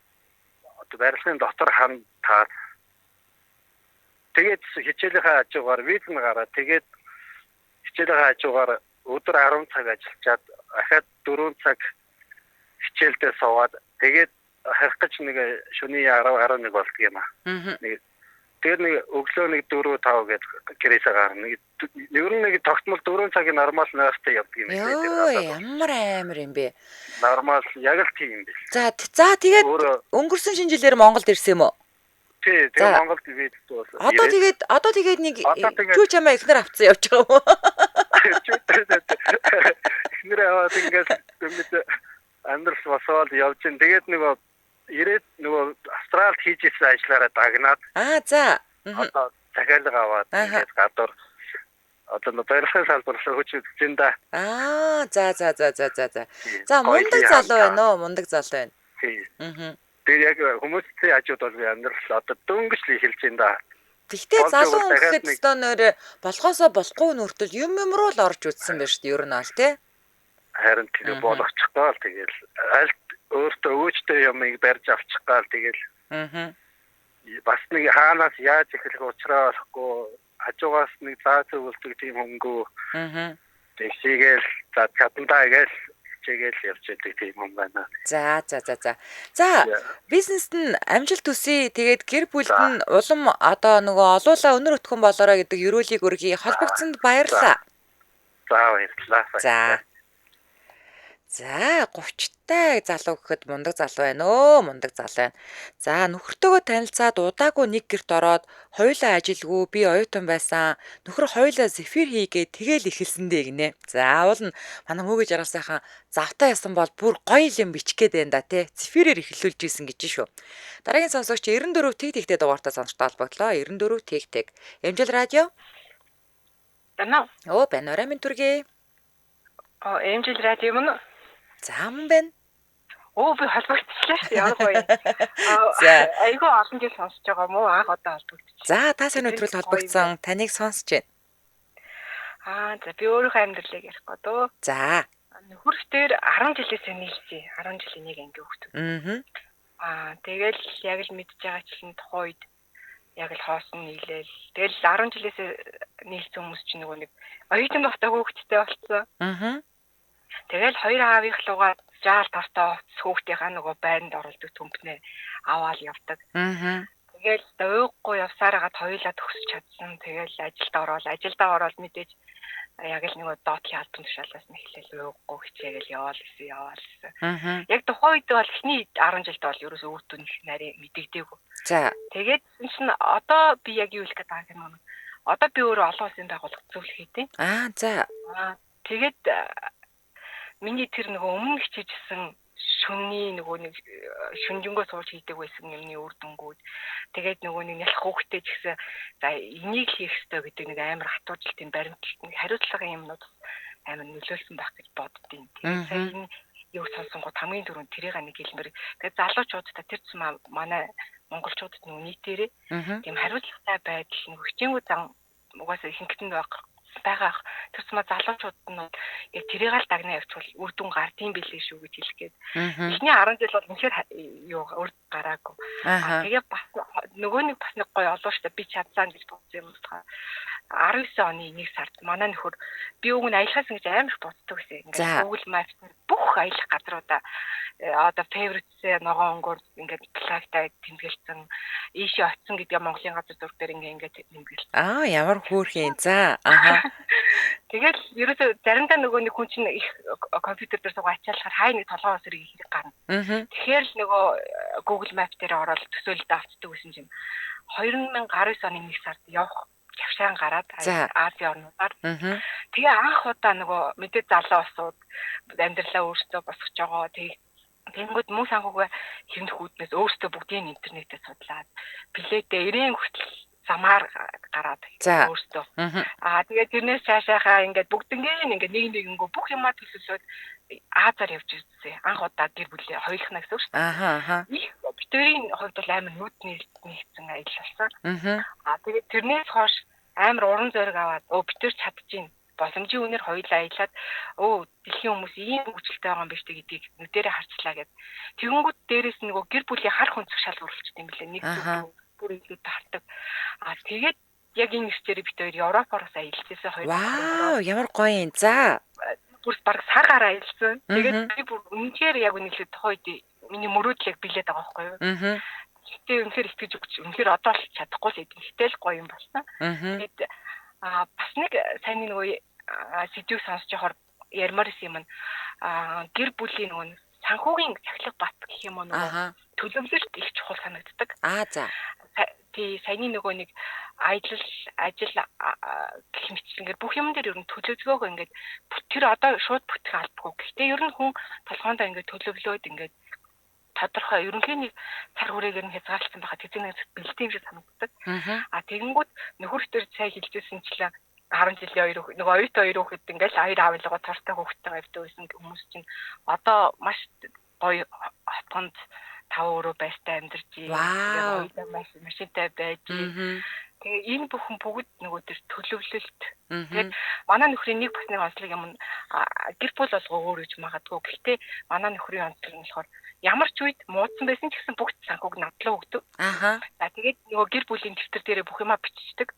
Одоо барилгын дотор хан таад. Тэгээд хичээлийнхаа хажуугаар виз нь гараад тэгээд хичээлийнхаа хажуугаар өдөр 10 цаг ажиллаад ахаад 4 цаг хичээлдээ суугаад тэгээд харих гэж нэг шөнийн 10 11 болдго юм аа. Тэгээд нэг өглөө нэг 4 5 гээд гэрээсээ гарна. Ер нь нэг тогтмол 4 цагийн нормал нойртой явдаг юм байна. Йоо ямар амар юм бэ? Нормал яг л тийм юм биш. За тэгээд өнгөрсөн шинжилгээр Монголд ирсэн юм уу? Тий, тэгээд Монголд виз болсон. Одоо тэгээд нэг чүү чамаа ихнэр авцсан явж байгаа юм уу? Ихнэр аваад ингээд амьд босоод явж ин тэгээд нөгөө ирээд нөгөө Австралид хийж исэн ажлаараа дагнаад За. одоо захиалга аваад ингээд гадуур одоо барилгын салбарлаа хүч үзэн да. За. За мундаг залуу байна уу? Мундаг залуу байна. Тийм. Тэр яг хүмүүсийн хажууд бол би амьдрал одоо дөнгөж л эхэлж байна да. Тэгтээ залуу хүн гэхэд өстөө нөр болохоосоо болохгүй нүртэл юм руу л орж үзсэн байна шүү дээ. Ер нь аль тий. Харин тэр болгочих гал тэгэл аль өөртөө өөчтэй юмыг барьж авчих гал тэгэл. Бас нэг хаанаас яаж эхлэх учраа болохгүй хажуугаас нэг заа зөвлөдөг тийм хөнгөө. Тэгсийгээл за чадандаа гээл чигээл явж идэг тийм юм байна. За. Бизнест нь амжилт төсөй. Тэгээд гэр бүлд нь улам одоо нөгөө олуулаа өнөр өтгөн болоорой гэдэг ерөөлийг өргөе. Холбогдсонд баярлалаа. За баярлалаа. За 30-тай залуу гэхэд мундаг залуу байна өө, мундаг залуу байна. За нөхөртөөгөө танилцаад удаагүй нэг гэрт ороод хоёулаа ажилгүй би оюутан байсан. Нөхөр хоёулаа зефир хийгээд тэгэл эхэлсэндээ гинэ. За уул нь манай мөгөж арга сайхан завтаа ясан бол бүр гоё юм бичих гээд байна да тий. Зефирээр эхлүүлж ийсэн гэж шүү. Дараагийн сонсогч 94 тэг дугаартай сонсогчтой холбогдлоо. 94 тэг. Эмжил радио. Байна. Байна орой минь түргээ. Эмжил радио мөн. За мөн байна. Би холбогдчихлаа. Ямар гоё. Айгүй олон жил сонсож байгаа мó анх одоо холбогдчихлаа. За та сайн өдрөл холбогдсон. Таныг сонсож байна. За би өөрийнхөө амьдралыг ярих гэдэг. За. Нөхөрх дээр 10 жилээс нийлсэн. 10 жилийн нэг анги хөвгт. Тэгэл яг л мэдж байгаа чинь тухайн үед яг л хоосон нийлээл. Тэгэл 10 жилээс нийлсэн хүмүүс чинь нөгөө нэг оюутан багтаа хөвгттэй болцсон. Тэгэл хоёр аавынх лугаа жаал тартаа хүүхдийнхаа нөгөө байранд оролдог төмпнээ аваад явдаг. Тэгэл ууггүй явсараагаад хоёулаа төгсөж чадсан. Тэгэл ажилдаа ороод мэдээж яг л нөгөө доотлын албан тушаалаас нь эхлээл ууггүй хичээгээл яваал гэсэн. Яг тухайн үед бол эхний 10 жилд бол ерөөсөө өөтөө нэг нарийн мэдэгдээгүй. За. Тэгээд чинь одоо би яг юу хэлэх гээд байгаа юм бэ? Одоо би өөрөө олон улсын байгууллагт зөвлөх хийдэг. За. Тэгээд миний тэр нөгөө өмнө хичээжсэн шөнний нөгөө нэг шүнжэнгөө сууж хийдэг байсан юмны үр дүнгууд тэгээд нөгөө нэг ялах хөөхтэй ч гэсэн за энийг хийх ёстой гэдэг нэг амар хатуужилтын баримтлалт нэг хариуцлагын юмнууд амар нөлөөлсөн байх гэж боддtiin. Тэгээд сая юу сонсонгууд хамгийн түрүүнд тэрийг нэг хэлмээр тэгээд залуучуудаа тэр цэм манай монголчуудад нөгөө нийтээрээ тийм хариуцлагатай байдал нэг хичээнгүү зам угаасаа ихэнхтэнд байгаа төсмө залуучууд нь яг тэрийг л дагнаа явуул үр дүн гардыг билээ шүү гэж хэлэх гээд эхний 10 жил бол үнэхээр юу урд гараагүй. Тэгээ бас нөгөө нэг бас нэг гоё олоо штэ би чадсан гэж бодсон юм байна. 19 оны 1 сард манай нөхөр би өгн аялахаас ингэж амар их боддог гэсэн. Ингээд Google Maps бүх аялах газруудаа одоо favorite ногоон өнгөөр ингээд флагтай тэмдэглэсэн ийшээ очсон гэдэг Монголын газар зураг дээр ингээд тэмдэглэсэн. Ямар хөөрхөн. За. Тэгэл ерөөсө заримдаа нөгөө нэг хүн чинь их компьютер дээр суугаа ачаалахаар хай нэг толгой усрыг хэрэг гарна. Тэгэхээр л нөгөө Google Maps дээр ороод төсөөлөлд авчдаг гэсэн чинь 2019 оны 1 сард явах явшаан гараад Ази орнуудаар. Тэгээ анх удаа нөгөө мэдээ залуу усууд амьдралаа өөрсдөө босгож байгаа. Тэнгүүд мөн санхугаа хэрнэх үүднээс өөрсдөө бүгдийн интернетээ судлаад билетээ 90 хүртэл замаар гараад өөртөө. Тэгээд тэрнээс цаашаахаа ингээд бүгднгийн ингээд нэгэнгөө бүх юмаа төлөвлөөд Азаар явж ирсэн. Анх удаа гэр бүлээ хоёулахна гэсэн үг шүү дээ. Их битэрийн хувьд бол амар нүдний нэгсэн аялал болсон. Тэгээд тэрнээс хойш амар уран зориг аваад битэр чадчихээн. Боломжийн үнээр хоёулаа аялаад дэлхийн хүмүүс ийм хөгжилтэй байгаа юм биш үү гэдгийг нүдэрээ харцлаа гэд. Тэгэнгүүт дээрээс нөгөө гэр бүлийн хар хүнцэг шалгуулчихсан юм билээ. Нэг зүйл бүр илүү таардаг. Тэгээд яг энэ нэстэрээ бит хоёр Европоос аялжсэн хоёр. Вау, ямар гоё юм. За. Бүр баг сагаар аялсан. Тэгээд би бүр үнэхээр яг үнэлээд тухайд миний мөрөөдөл яг билээд байгаа байхгүй юу? Гэтэ үнэхээр итгэж өгч үнэхээр одоо л чадахгүй л идэв. Гэтэл гоё юм болсон. Тэгээд бас нэг сайн нөгөө сэдвийг сонсож явахаар ярмаар юм. Гэр бүлийн нөгөө санхүүгийн цахилгаан бат гэх юм уу нөгөө төлөвлөлт их чухал санагддаг. За. Тий саяны нөгөө нэг ажил гэх мэтчлэнгээр бүх юм дээр ер нь төлөвлөгөөгөө ингээд тэр одоо шууд бүтгэх албагүй. Гэхдээ ер нь хүн толгоондоо ингээд төлөвлөөд ингээд тодорхой ерөнхийн нэг цар хүрээгээр нь хязгаарлалсан байхад хэзээ нэг бэлтгэм шиг санагддаг. Тэгэнгүүт нөхөр төр сая хэлжсэнчлээ 10 жилийн хоёр нөгөө оюутан хоёр хүүхэд ингээл хоёр аавлага цартай хүүхэдтэй явдаг байсан хүмүүс чинь одоо маш гоё хотгонд 5 өрөө байстай амьдарч оюутан машинтай байж тэгээ энэ бүхэн бүгд нөгөө төр төлөвлөлт тэгээд манай нөхрийн нэг бас нэг онцлог юм гэр бүл болгоо өөр гэж магадгүй гэхдээ манай нөхрийн онцлог нь болохоор ямар ч үед муудсан байсан ч гэсэн бүгд санхуг надлаа өгдөг. За тэгээд нөгөө гэр бүлийн дэвтэр дээрээ бүх юма бичдэг.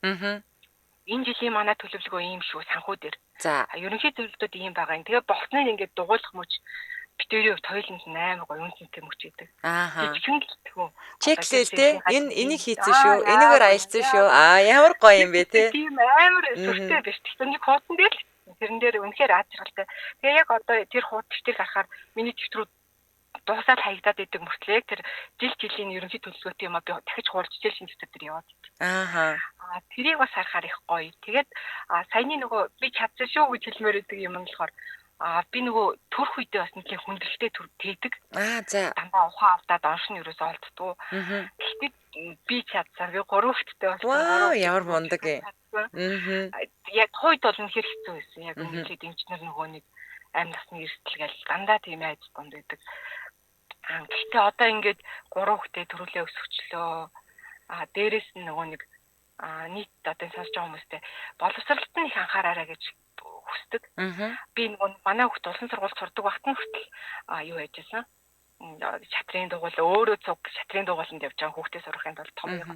Энэ жилийн манай төлөвлөгөө ийм шүү санхүү дээр. За ерөнхий төлөвлөлтүүд ийм байгаа юм. Тэгээ болтныг ингээд дугуйлах мөч битэрийн тойлонд 8 гоё үнцэнтэй мөч идэг. Жижигэн гэлтгүү. Чеклэл те энийг хийцэн шүү. Энийгээр аялцсан шүү. Ямар гоё юм бэ те. Тийм амар сүртэй биш. Тэгэхээр нэг хуудсан дээр тэрэн дээр үнэхээр аз жаргалтай. Тэгээ яг одоо тэр хуудас дэвтэрийг харахаар миний дэвтрүүд дуусаад хаягдаад идэг мөртлөө тэр жилийн ерөнхий төлөвлөгөөтэй юм а би дахиж хуулж шинэ дэвтэр дээр яваад идэв. Тэрийг бас харахаар их гоё. Тэгээд саяны нөгөө би чадсан шүү гэж хэлмээр идэг юм нь болохоор би нөгөө төрх үедээ бас нэг хүндрэлтэй тээдэг. За. Дандаа ухаан автаад онш нь ерөөсөө олддгоо. Гэхдээ би чадсан. Би 3 хүүхэдтэй болсон. Вау, ямар мундаг юм. Яг хойд бол үнэхээр хэцүү байсан. Яг үнэхээр эмчнэр нөгөө нэг амь насны эрсдэл гээл дандаа тийм айц гонд байдаг. Гэхдээ одоо ингээд 3 хүүхдээ төрүүлээ өсгөчлөө. Дээрээс нь нөгөө нэг нийт одоо сонсож байгаа хүмүүстэй боловсролт нь их анхаараарай гэж хүсдэг. Би нөгөө манай хүүхд улсын сургуульд сурдаг багт нь хүртэл юу яжсэн. Шатрын дугуйл өөрөө цуг шатрын дугуйланд явж байгаа хүүхдээ сурахын тулд том юм.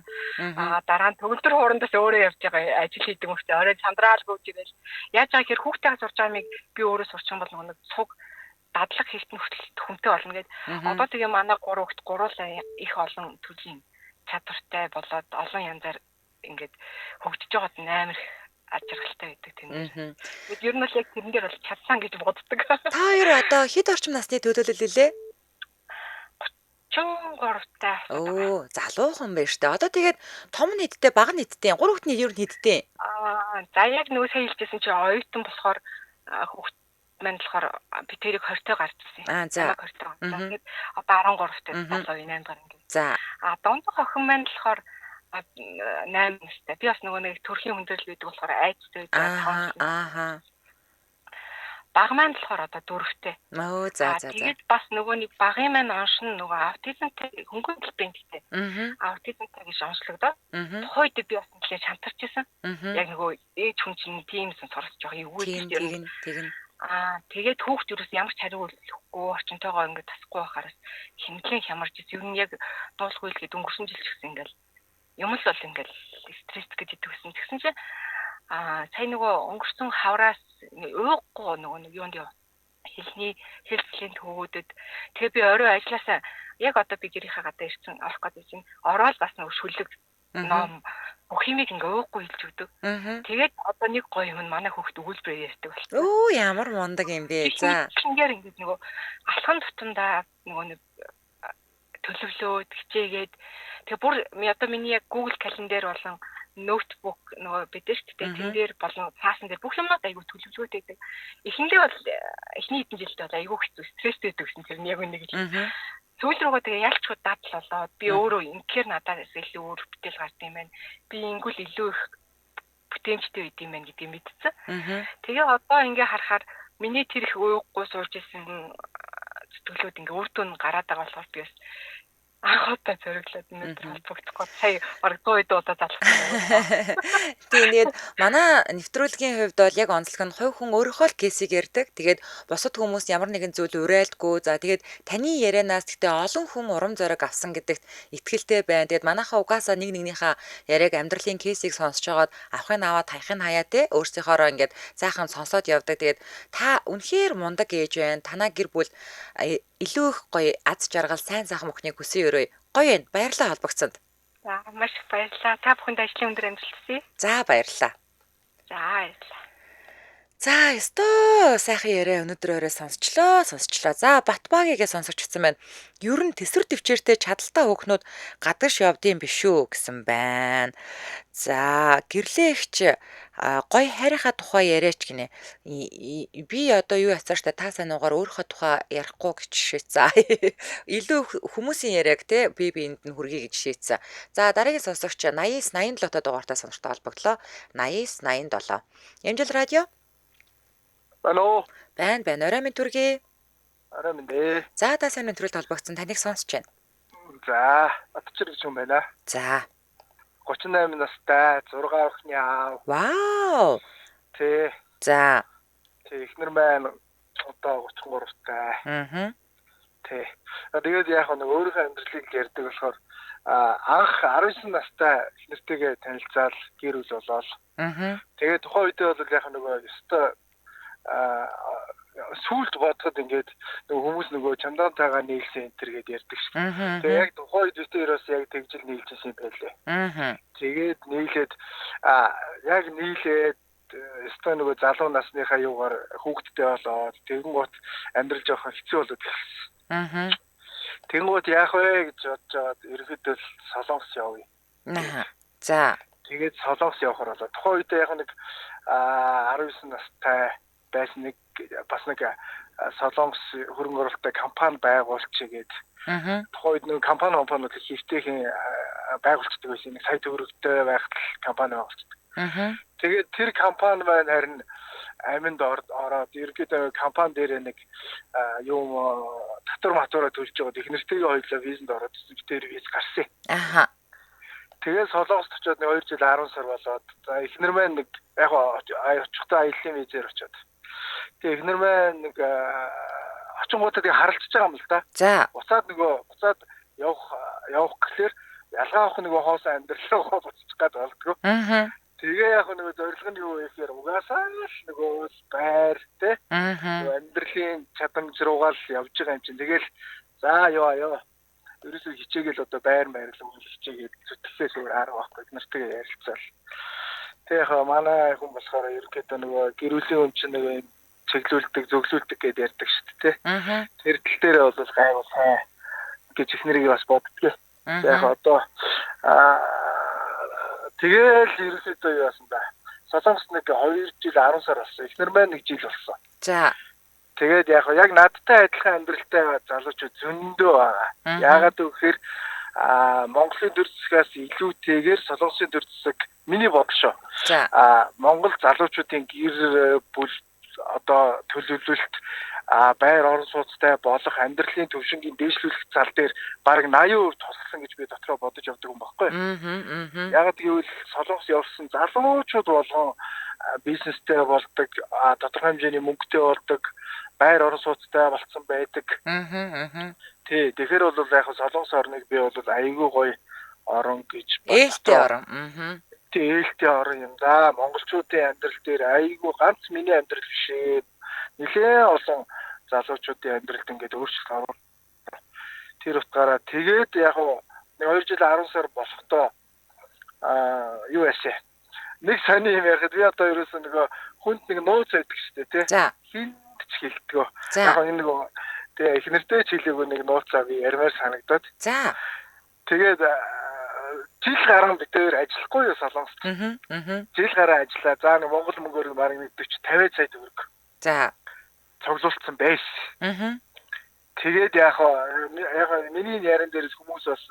Дараа нь төгөлдөр хоорондоос өөрөө явж байгаа ажил хийдэг хүмүүстэй орой чандраал гүйж ирэл. Яаж байгаа хэр хүүхдээ сурч байгаа миг би өөрөө сурчих юм бол нөгөө цуг дадлаг хийхтэн хүртэл хүнтэй болно гэд. Одоо тэгээ манай 3 хүүхд гуруулаа их олон төрлийн чадвартай болоод олон янзаар ингээд хөгжиж байгаад амар аз жаргалтай байдаг тийм. Ер нь л яг тэрэн дээр бол чадсан гэж боддог. Та хоёр одоо хэд орчим насны төлөөлөл үлээ? 33 таа. Залуухан байна штэ. Одоо тэгээд том нийтдээ бага нийтдээ 3 хүүхдний ер нь нийтдээ. За яг нөгөө сайн хэлжсэн чи оюутан болохоор хүүхд маань болохоор би тэрийг 20-той гарчсан. За. 20-той. Тэгээд одоо 13-тай залуу 8 гар ингээд. За. Донцох охин маань болохоор 8 настай. Би бас нөгөө нэг төрхийн хүндрэл байдаг болохоор айцтай байдаг. Баг маань болохоор одоо 4-тэй. За. Тэгээд бас нөгөө нэг багын маань оншин нөгөө аутизмтай хөнгөн бэнттэй. Аутизмтай гэж онцлогдоод. Тухайд би бас нэлээд шантарч байсан. Яг нөгөө ээж хүн чинь тиймсэн сурч байгаа юу гэдэг. Тэгнь. Тэгээд хүүхд юус ямар ч хариу үйлдэхгүй орчинтойгоо ингээд тасахгүй байхаас хэмнэлэн хямарч ер нь яг дуулахгүй л гээд өнгөрсөн жил ч гэсэн ингээд юм л бол ингээд стресс гэж идэвсэн. Тэгсэн чинь сая нөгөө өнгөрсөн хавраас ууггүй нөгөө нэг юунд хэлний хэлцлийн төвөөдөд тэгээ би орой ажилласаа яг одоо би гэрийнхаа гадаа ирсэн орох гэдэг чинь ороод бас нөгөө шүлэг ном бүх юмыг ингээ ууггүй хэлж өгдөг. Тэгээд одоо нэг гоё юм манай хүүхд өгүүлбэрээр ярьдаг болсон. Ямар мундаг юм бэ. За. Шингээр ингээ нөгөө алхан тутамдаа нөгөө нэг төлөвлөөд хичээгээд тэгээ бүр одоо миний яг Google календар болон ноутбук нөгөө бид шүү дээ тэн дээр болон цаасан дээр бүх юмнууд айгүй төлөвлөгөөтэй байдаг. Эхнэлээ бол эхний хэдэн жилдээ бол айгүй хэцүү стресстэй байдаг гэсэн тэр нь яг нэг л. Сүүл рүүгээ тэгээ ялчгүй дадал болоод би өөрөө ингээр надаас илүү өөр бүтээл гард юм байна. Би ингүүл илүү их бүтээмжтэй байд юм байна гэдгийг мэдсэн. Тэгээ одоо ингээ харахаар миний тэр их ууггүй сууж исэн төлөөд ингээ өөртөө нь гараад байгаа болохоор би бас анхудаа зориглоод өнөөдөр холбогдохгүй сая бараг 100 хэд удаа залах. Тэгээд манай нэвтрүүлгийн хувьд бол яг онцлог нь хувь хүн өөрийнхөө л кейсийг ярьдаг. Тэгээд бусад хүмүүс ямар нэгэн зүйл уриалдаггүй. За тэгээд таны ярианаас гэхдээ олон хүн урам зориг авсан гэдэгт итгэлтэй байна. Тэгээд манайхаа угаасаа нэг нэгнийхээ яриаг амьдралын кейсийг сонсож байгаад авахын аваад таяхын хаяа те өөрсдийнхоороо ингээд цаахан сонсоод явдаг. Тэгээд та үнэхээр мундаг ээж байна. Танаа гэр бүл илүү их гоё аз жаргал сайн сайхан бүхнийг хүсэн өрөө. Гоё энэ баярлалаа холбогцсонд. За маш их баярлалаа. Та бүхэнд ажлын өндөр амжилт хүсье. За баярлалаа. За баярлалаа. За, ёстой сайхан яриа өнөөдөр орой сонсчлоо. За, Батбагигээ сонсогч гисэн байна. Ер нь тэсвэр төвчээртэй чадaltaй хөөхнүүд гадагш явдсан биш үү гэсэн байна. За, гэрлээгч гой хайрынхаа тухай яриач гинэ. Би одоо юу яцааш та санаагаар өөрийнхөө тухай ярихгүй гэж шийдсэн. Илүү хүмүүсийн яриаг те би энд нь хүргэе гэж шийдсэн. За, дараагийн сонсогч 8987 дугаартай сонортой холбогдлоо. 8987. Ямжил радио Ано. байна. Орой минь түргий. Арай мэндэ. За, та сайн нэвтрүүлэлт холбогдсон таныг сонсож байна. За, Батчир гэж юм байна. За. 38 настай, 6 охины аав. Вау. Тэ. За. Тэ эхнэр маань одоо 33 настай. Тэ. Тэгээд яг нэг өөрийнхөө амьдралыг ярьдаг болохоор анх 19 настай эхнэртэйгээ танилцаад гэр бүл болоод. Тэгээд тухайн үедээ бол яг нөгөө ёстой сүлд бодоход ингээд нөгөө хүмүүс нөгөө чамдаантайгаа нийлсэн энэ гээд ярьдаг ш. Тэгээ яг тухайн үед өстөрөөс яг тэгжил нийлжсэн юм байлээ. Тэгээд нийлээд яг нийлээд өстой нөгөө залуу насныхаа юугаар хүүхдтэй болоод тэгэн гут амьдрал жоохон хэцүү болоод эхэлсэн. Тэнгууд яах вэ гэж бодож байгаад ерөөдөө Солонгос явъя. За. Тэгээд Солонгос явахаар болоо. Тухайн үедээ яг нэг 19 настай байсан нэг бас нэг Солонгос хөрөнгө оруулалттай компани байгуулчих гээд. Тухайн үед нэг компаниуд хийхтэйхэн байгуулцдаг байсан нэг сая төгрөгтэй байхад компани байгуулцдаг. Тэгээд тэр компани маань харин аминд ороод ерөөдөө компани дээр нэг юм татвар матураа төлж байгаа их нэртэйгээ хоёулаа визэнд ороод тэр виз гарсан. Тэгээд Солонгост очиод нэг 2 жил 10 сар болоод за эхнэр маань нэг яг очихдоо аяллаа визээр очиод. Тэгээд эхнэр маань нэг очингуудаа тэг харалцж байгаа юм л да. За. Буцаад явах гэхээр ялгаа авах нөгөө хоосон амьдралаа буцчих гад болдгоо. Тэгээ яг нөгөө зорилго нь юу вэ гэхээр угаасаа л нөгөө байр те. Амьдралын чадамж руугаа л явж байгаа юм чинь. Тэгэл за ёо. Ерөөсөө хичээгээл одоо байр л хичээгээд зүтгэлээс өөр арга байхгүй нартэйгээ ярилцаал. Тэгээ яг манай хүн болохоор ерөөдөө нөгөө гэрүүлийн хүн чинь нөгөө чиглүүлдэг, зөвлүүлдэг гэдээ ярьдаг шүү дээ. Тэр тал дээрээ бол гайвал сайн гэж ихнэрийг бас боддгоо. Яг одоо тэгэл ерөөсөө юу яасан ба. Солонгос нэг 2 жил 10 сар болсон. Эхнэр маань 1 жил болсон. За. Тэгээд яг надтай адилхан амьдралтай залуучууд зөндөө байгаа. Яагаад гэвэл Монголын төр засгаас илүүтэйгээр Солонгосын төр засаг миний бодол шүү. За. Монгол залуучуудын гэр бүл одоо төлөвлөлт байр орон сууцтай болох амьдралын төвшингийн дээшлүүлэх зал дээр бараг 80% тусалсан гэж би дотроо бодож явдаг юм баггүй. Ягаад гэвэл Солонгос явсан залуучууд болгон бизнестэй болдог, тодорхой хэмжээний мөнгөтэй болдог, байр орон сууцтай болцсон байдаг. Тий, тэгэхээр бол яг Солонгос орныг би бол айгүй гоё орон гэж боддог. Ээлтэй орон. Тий, ээлтэй орон юм да. Монголчуудын амьдрал дээр айгүй ганц миний амьдрал бишээ. Нэлээд олон залуучуудын амьдралд ингээд өөрчлөлт оруулсан. Тэр утгаараа тэгээд яг 2 жил 10 сар болохдоо юу яасан. Нэг сони юм ярихад би одоо ерөөсөө нөгөө хүнд нэг нууц байдаг шүү дээ тий. За. Хинт ч хэлдэггүй. Яг энэ нөгөө тэгээ их нэртэй чийлээгөө нэг нууцаа би ярмаар санагдаад. За. Тэгээд жил гарan битээр ажиллахгүй юу Солонгост. Жил гарan ажиллаа. За нэг Монгол мөнгөөр баг 40-50 сая төгрөг. За. Цуглуулсан байсан. Тэгээд яг миний яран дээрс хүмүүс бас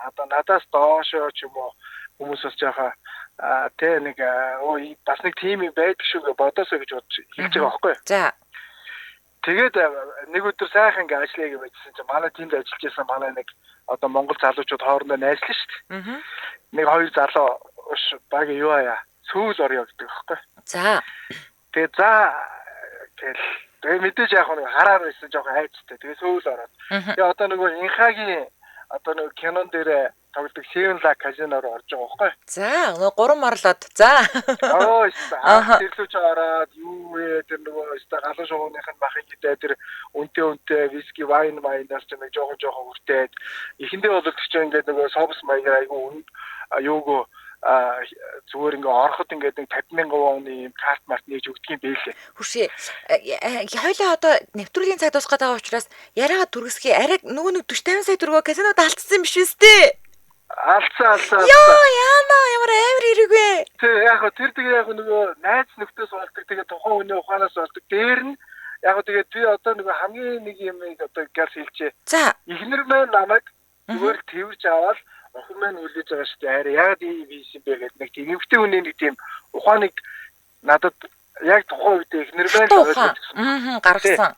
одоо надаас доошоо ч юм уу хүмүүс бас жаахан тэ нэг бас нэг тим байдаг шүү гэж бодосоо гэж бодож хэлж байгаа байхгүй. За. Тэгээд нэг өдөр сайхан ингээ ажиллая гэж бодсон чинь манай тиймд ажиллаж байсан манай нэг одоо Монгол залуучууд хоорондоо найзлаа шүү дээ. Нэг 2 залуу баг юу яа сүүл орё гэдэг байхгүй. За. Тэгээд тэгээ мэдээж яг нэг хараар байсан жоохон айцтай. Тэгээ сүүл ороод. Тэгээ одоо нөгөө инхагийн одоо нөгөө кинон дээр тоглодог Seven Lakes казино руу орж байгаа байхгүй. За, нөгөө 3 марлаад. За. Тэрлүүч ороод юу вэ тэр нөгөө галан шугууных нь бахын гэдэг тэр үнтэй виски вайнаас ч нэг жоохон хүртээд эхэндээ бол ч ингээд нөгөө собс маягаар айгүй юуг зүгээр ингээ ороход ингээд нэг 50,000 вон ийм карт март нээж өгдөг юм бэлээ. Хүршээ. Хоёлаа одоо нэвтрүүлгийн цаг дуусах гэдэг учраас яриагаа дүргэсхий арай нөгөө 40-50 сая төгрөгөө казинод алдсан юм биш үстэй. Алдсан. Яана ямар амар хэрэг вэ? Тэг яг хөө тэр тэгээ яг нөгөө найз нөхдөс болдог тэгээ тухайн хүний ухаанаас болдог. Дээр нь яг тэгээ би одоо нөгөө хамгийн нэг юм одоо газ хэлчихэ. За. Ихнэр маань намайг зүгээр тэрж аваад охин маань үлээж байгаа шүү дээ. Арай яг ийм юм бэ гэдэг нэг тийм эмгтэй хүний нэг тийм ухааныг надад яг тухайн үед ихнэр маань ойлгосон. Гаргасан.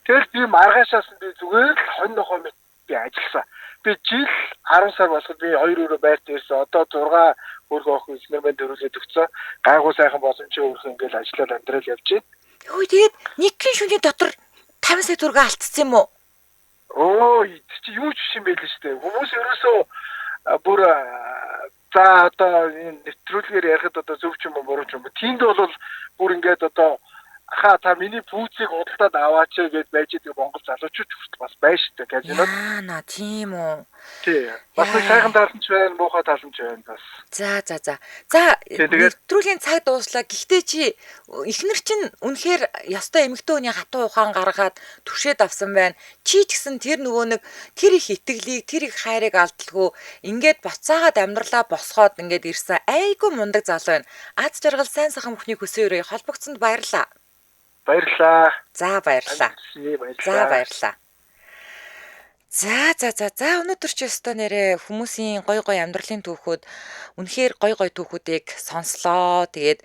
Тэр би маргаашаас би зүгээр л хонь нохоо мэт би ажилласан. Би жил 10 сар болоход би 2 өрөө байрт ирсэн. Одоо 6 хөргөө охин ихнэр маань дөрүүлээд өгсөн. Гайгүй сайхан боломжтой өөрхөн ингээл ажиллаад амьдрал явж байна. Өө тэгээд нэг гин шүний дотор 50 сая төгрөгөө алдсан юм уу? Чи юу ч биш юм байл шүү дээ. Хүмүүс ерөөсөө бүр за одоо энэ нэвтрүүлгээр ярихад одоо зөв ч юм уу буруу ч юм уу. Тиймд бол бүр ингээд одоо та миний пүүцийг худалдаад аваач гэж байж байгаа Монгол залуучууд хүртэл бас байж шүү дээ казинод. Яана тийм үү. Тий. Бас нэг сайхан таламж байна, муухай таламж байна бас. За. Нэвтрүүлгийн цаг дууслаа. Гэхдээ чи эхнэр чинь үнэхээр ёстой эмэгтэй хүний хатуу ухаан гаргаад түшээд авсан байна. Чи ч гэсэн тэр нөгөө нэг тэр их итгэлийг, тэр их хайрыг алдалгүй ингээд буцаагаад амьдралаа босгоод ингээд ирсэн айгүй мундаг залуу байна. Аз жаргал сайн сайхан бүхний хүсэн өрөө холбогдсонд баярлаа. Баярлаа. За баярлаа. За өнөөдөр ч өстой нэрээ хүмүүсийн гой амьдралын түүхүүд үнэхээр гой түүхүүдийг сонслоо. Тэгээд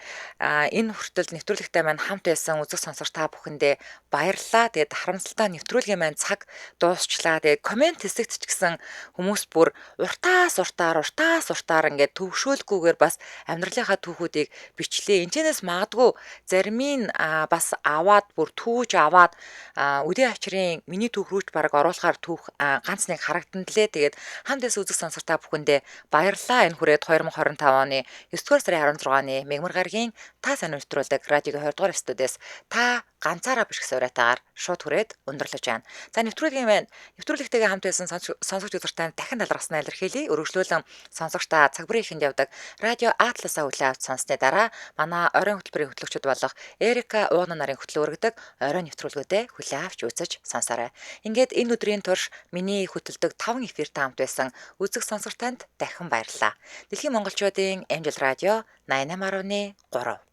энэ хүртэл нэвтрүүлэгтэй маань хамт байсан үзэг сонсогч та бүхэндээ баярлалаа. Тэгээд харамсалтай нэвтрүүлгийн маань цаг дуусчлаа. Тэгээд комент хэсэгт ч гэсэн хүмүүс бүр уртаас уртаар ингээд төвшөөлгүйгээр бас амьдралынхаа түүхүүдийг бичлээ. Энэчнээс магадгүй зарим нь бас аваад бүр түүж аваад үдээ авчрын миний түүх рүүч бараг оруулахаар түүх ганц нэг харагдан лээ. Тэгээд хамт байсан үзэг сонсогч та бүхэндээ баярлалаа. Энэ хүрээд 2025 оны 9-р сарын 16-ны Мегмар гарагийн та сайн нэвтрүүлдэг радиогийн 20 дугаар студиэс та ганцаараа биш гэсвэрэтээр шууд хүрээд өндөрлөж байна. За нэвтрүүлэгтэйгээ хамт байсан сонсогч үзэгчтэй дахин талархснаа илэрхийлье. Өргөжлүүлэн сонсогчдаа цагбарын ихэнд явдаг радио Атласаа хүлээн авч сонссны дараа манай оройн хөтөлбөрийн хөтлөгчд болох Эрика Уугна нарын хөтлөө өргөдөг оройн нэвтрүүлгүүдэд хүлээн авч үзэж сонсоорой. Ингээд энэ өдрийн турш миний хөтэлдэг 5 эфиртэй хамт байсан үзэг сонсогч танд дахин баярлалаа. Дэлхийн монголчуудын Angel Radio 88.3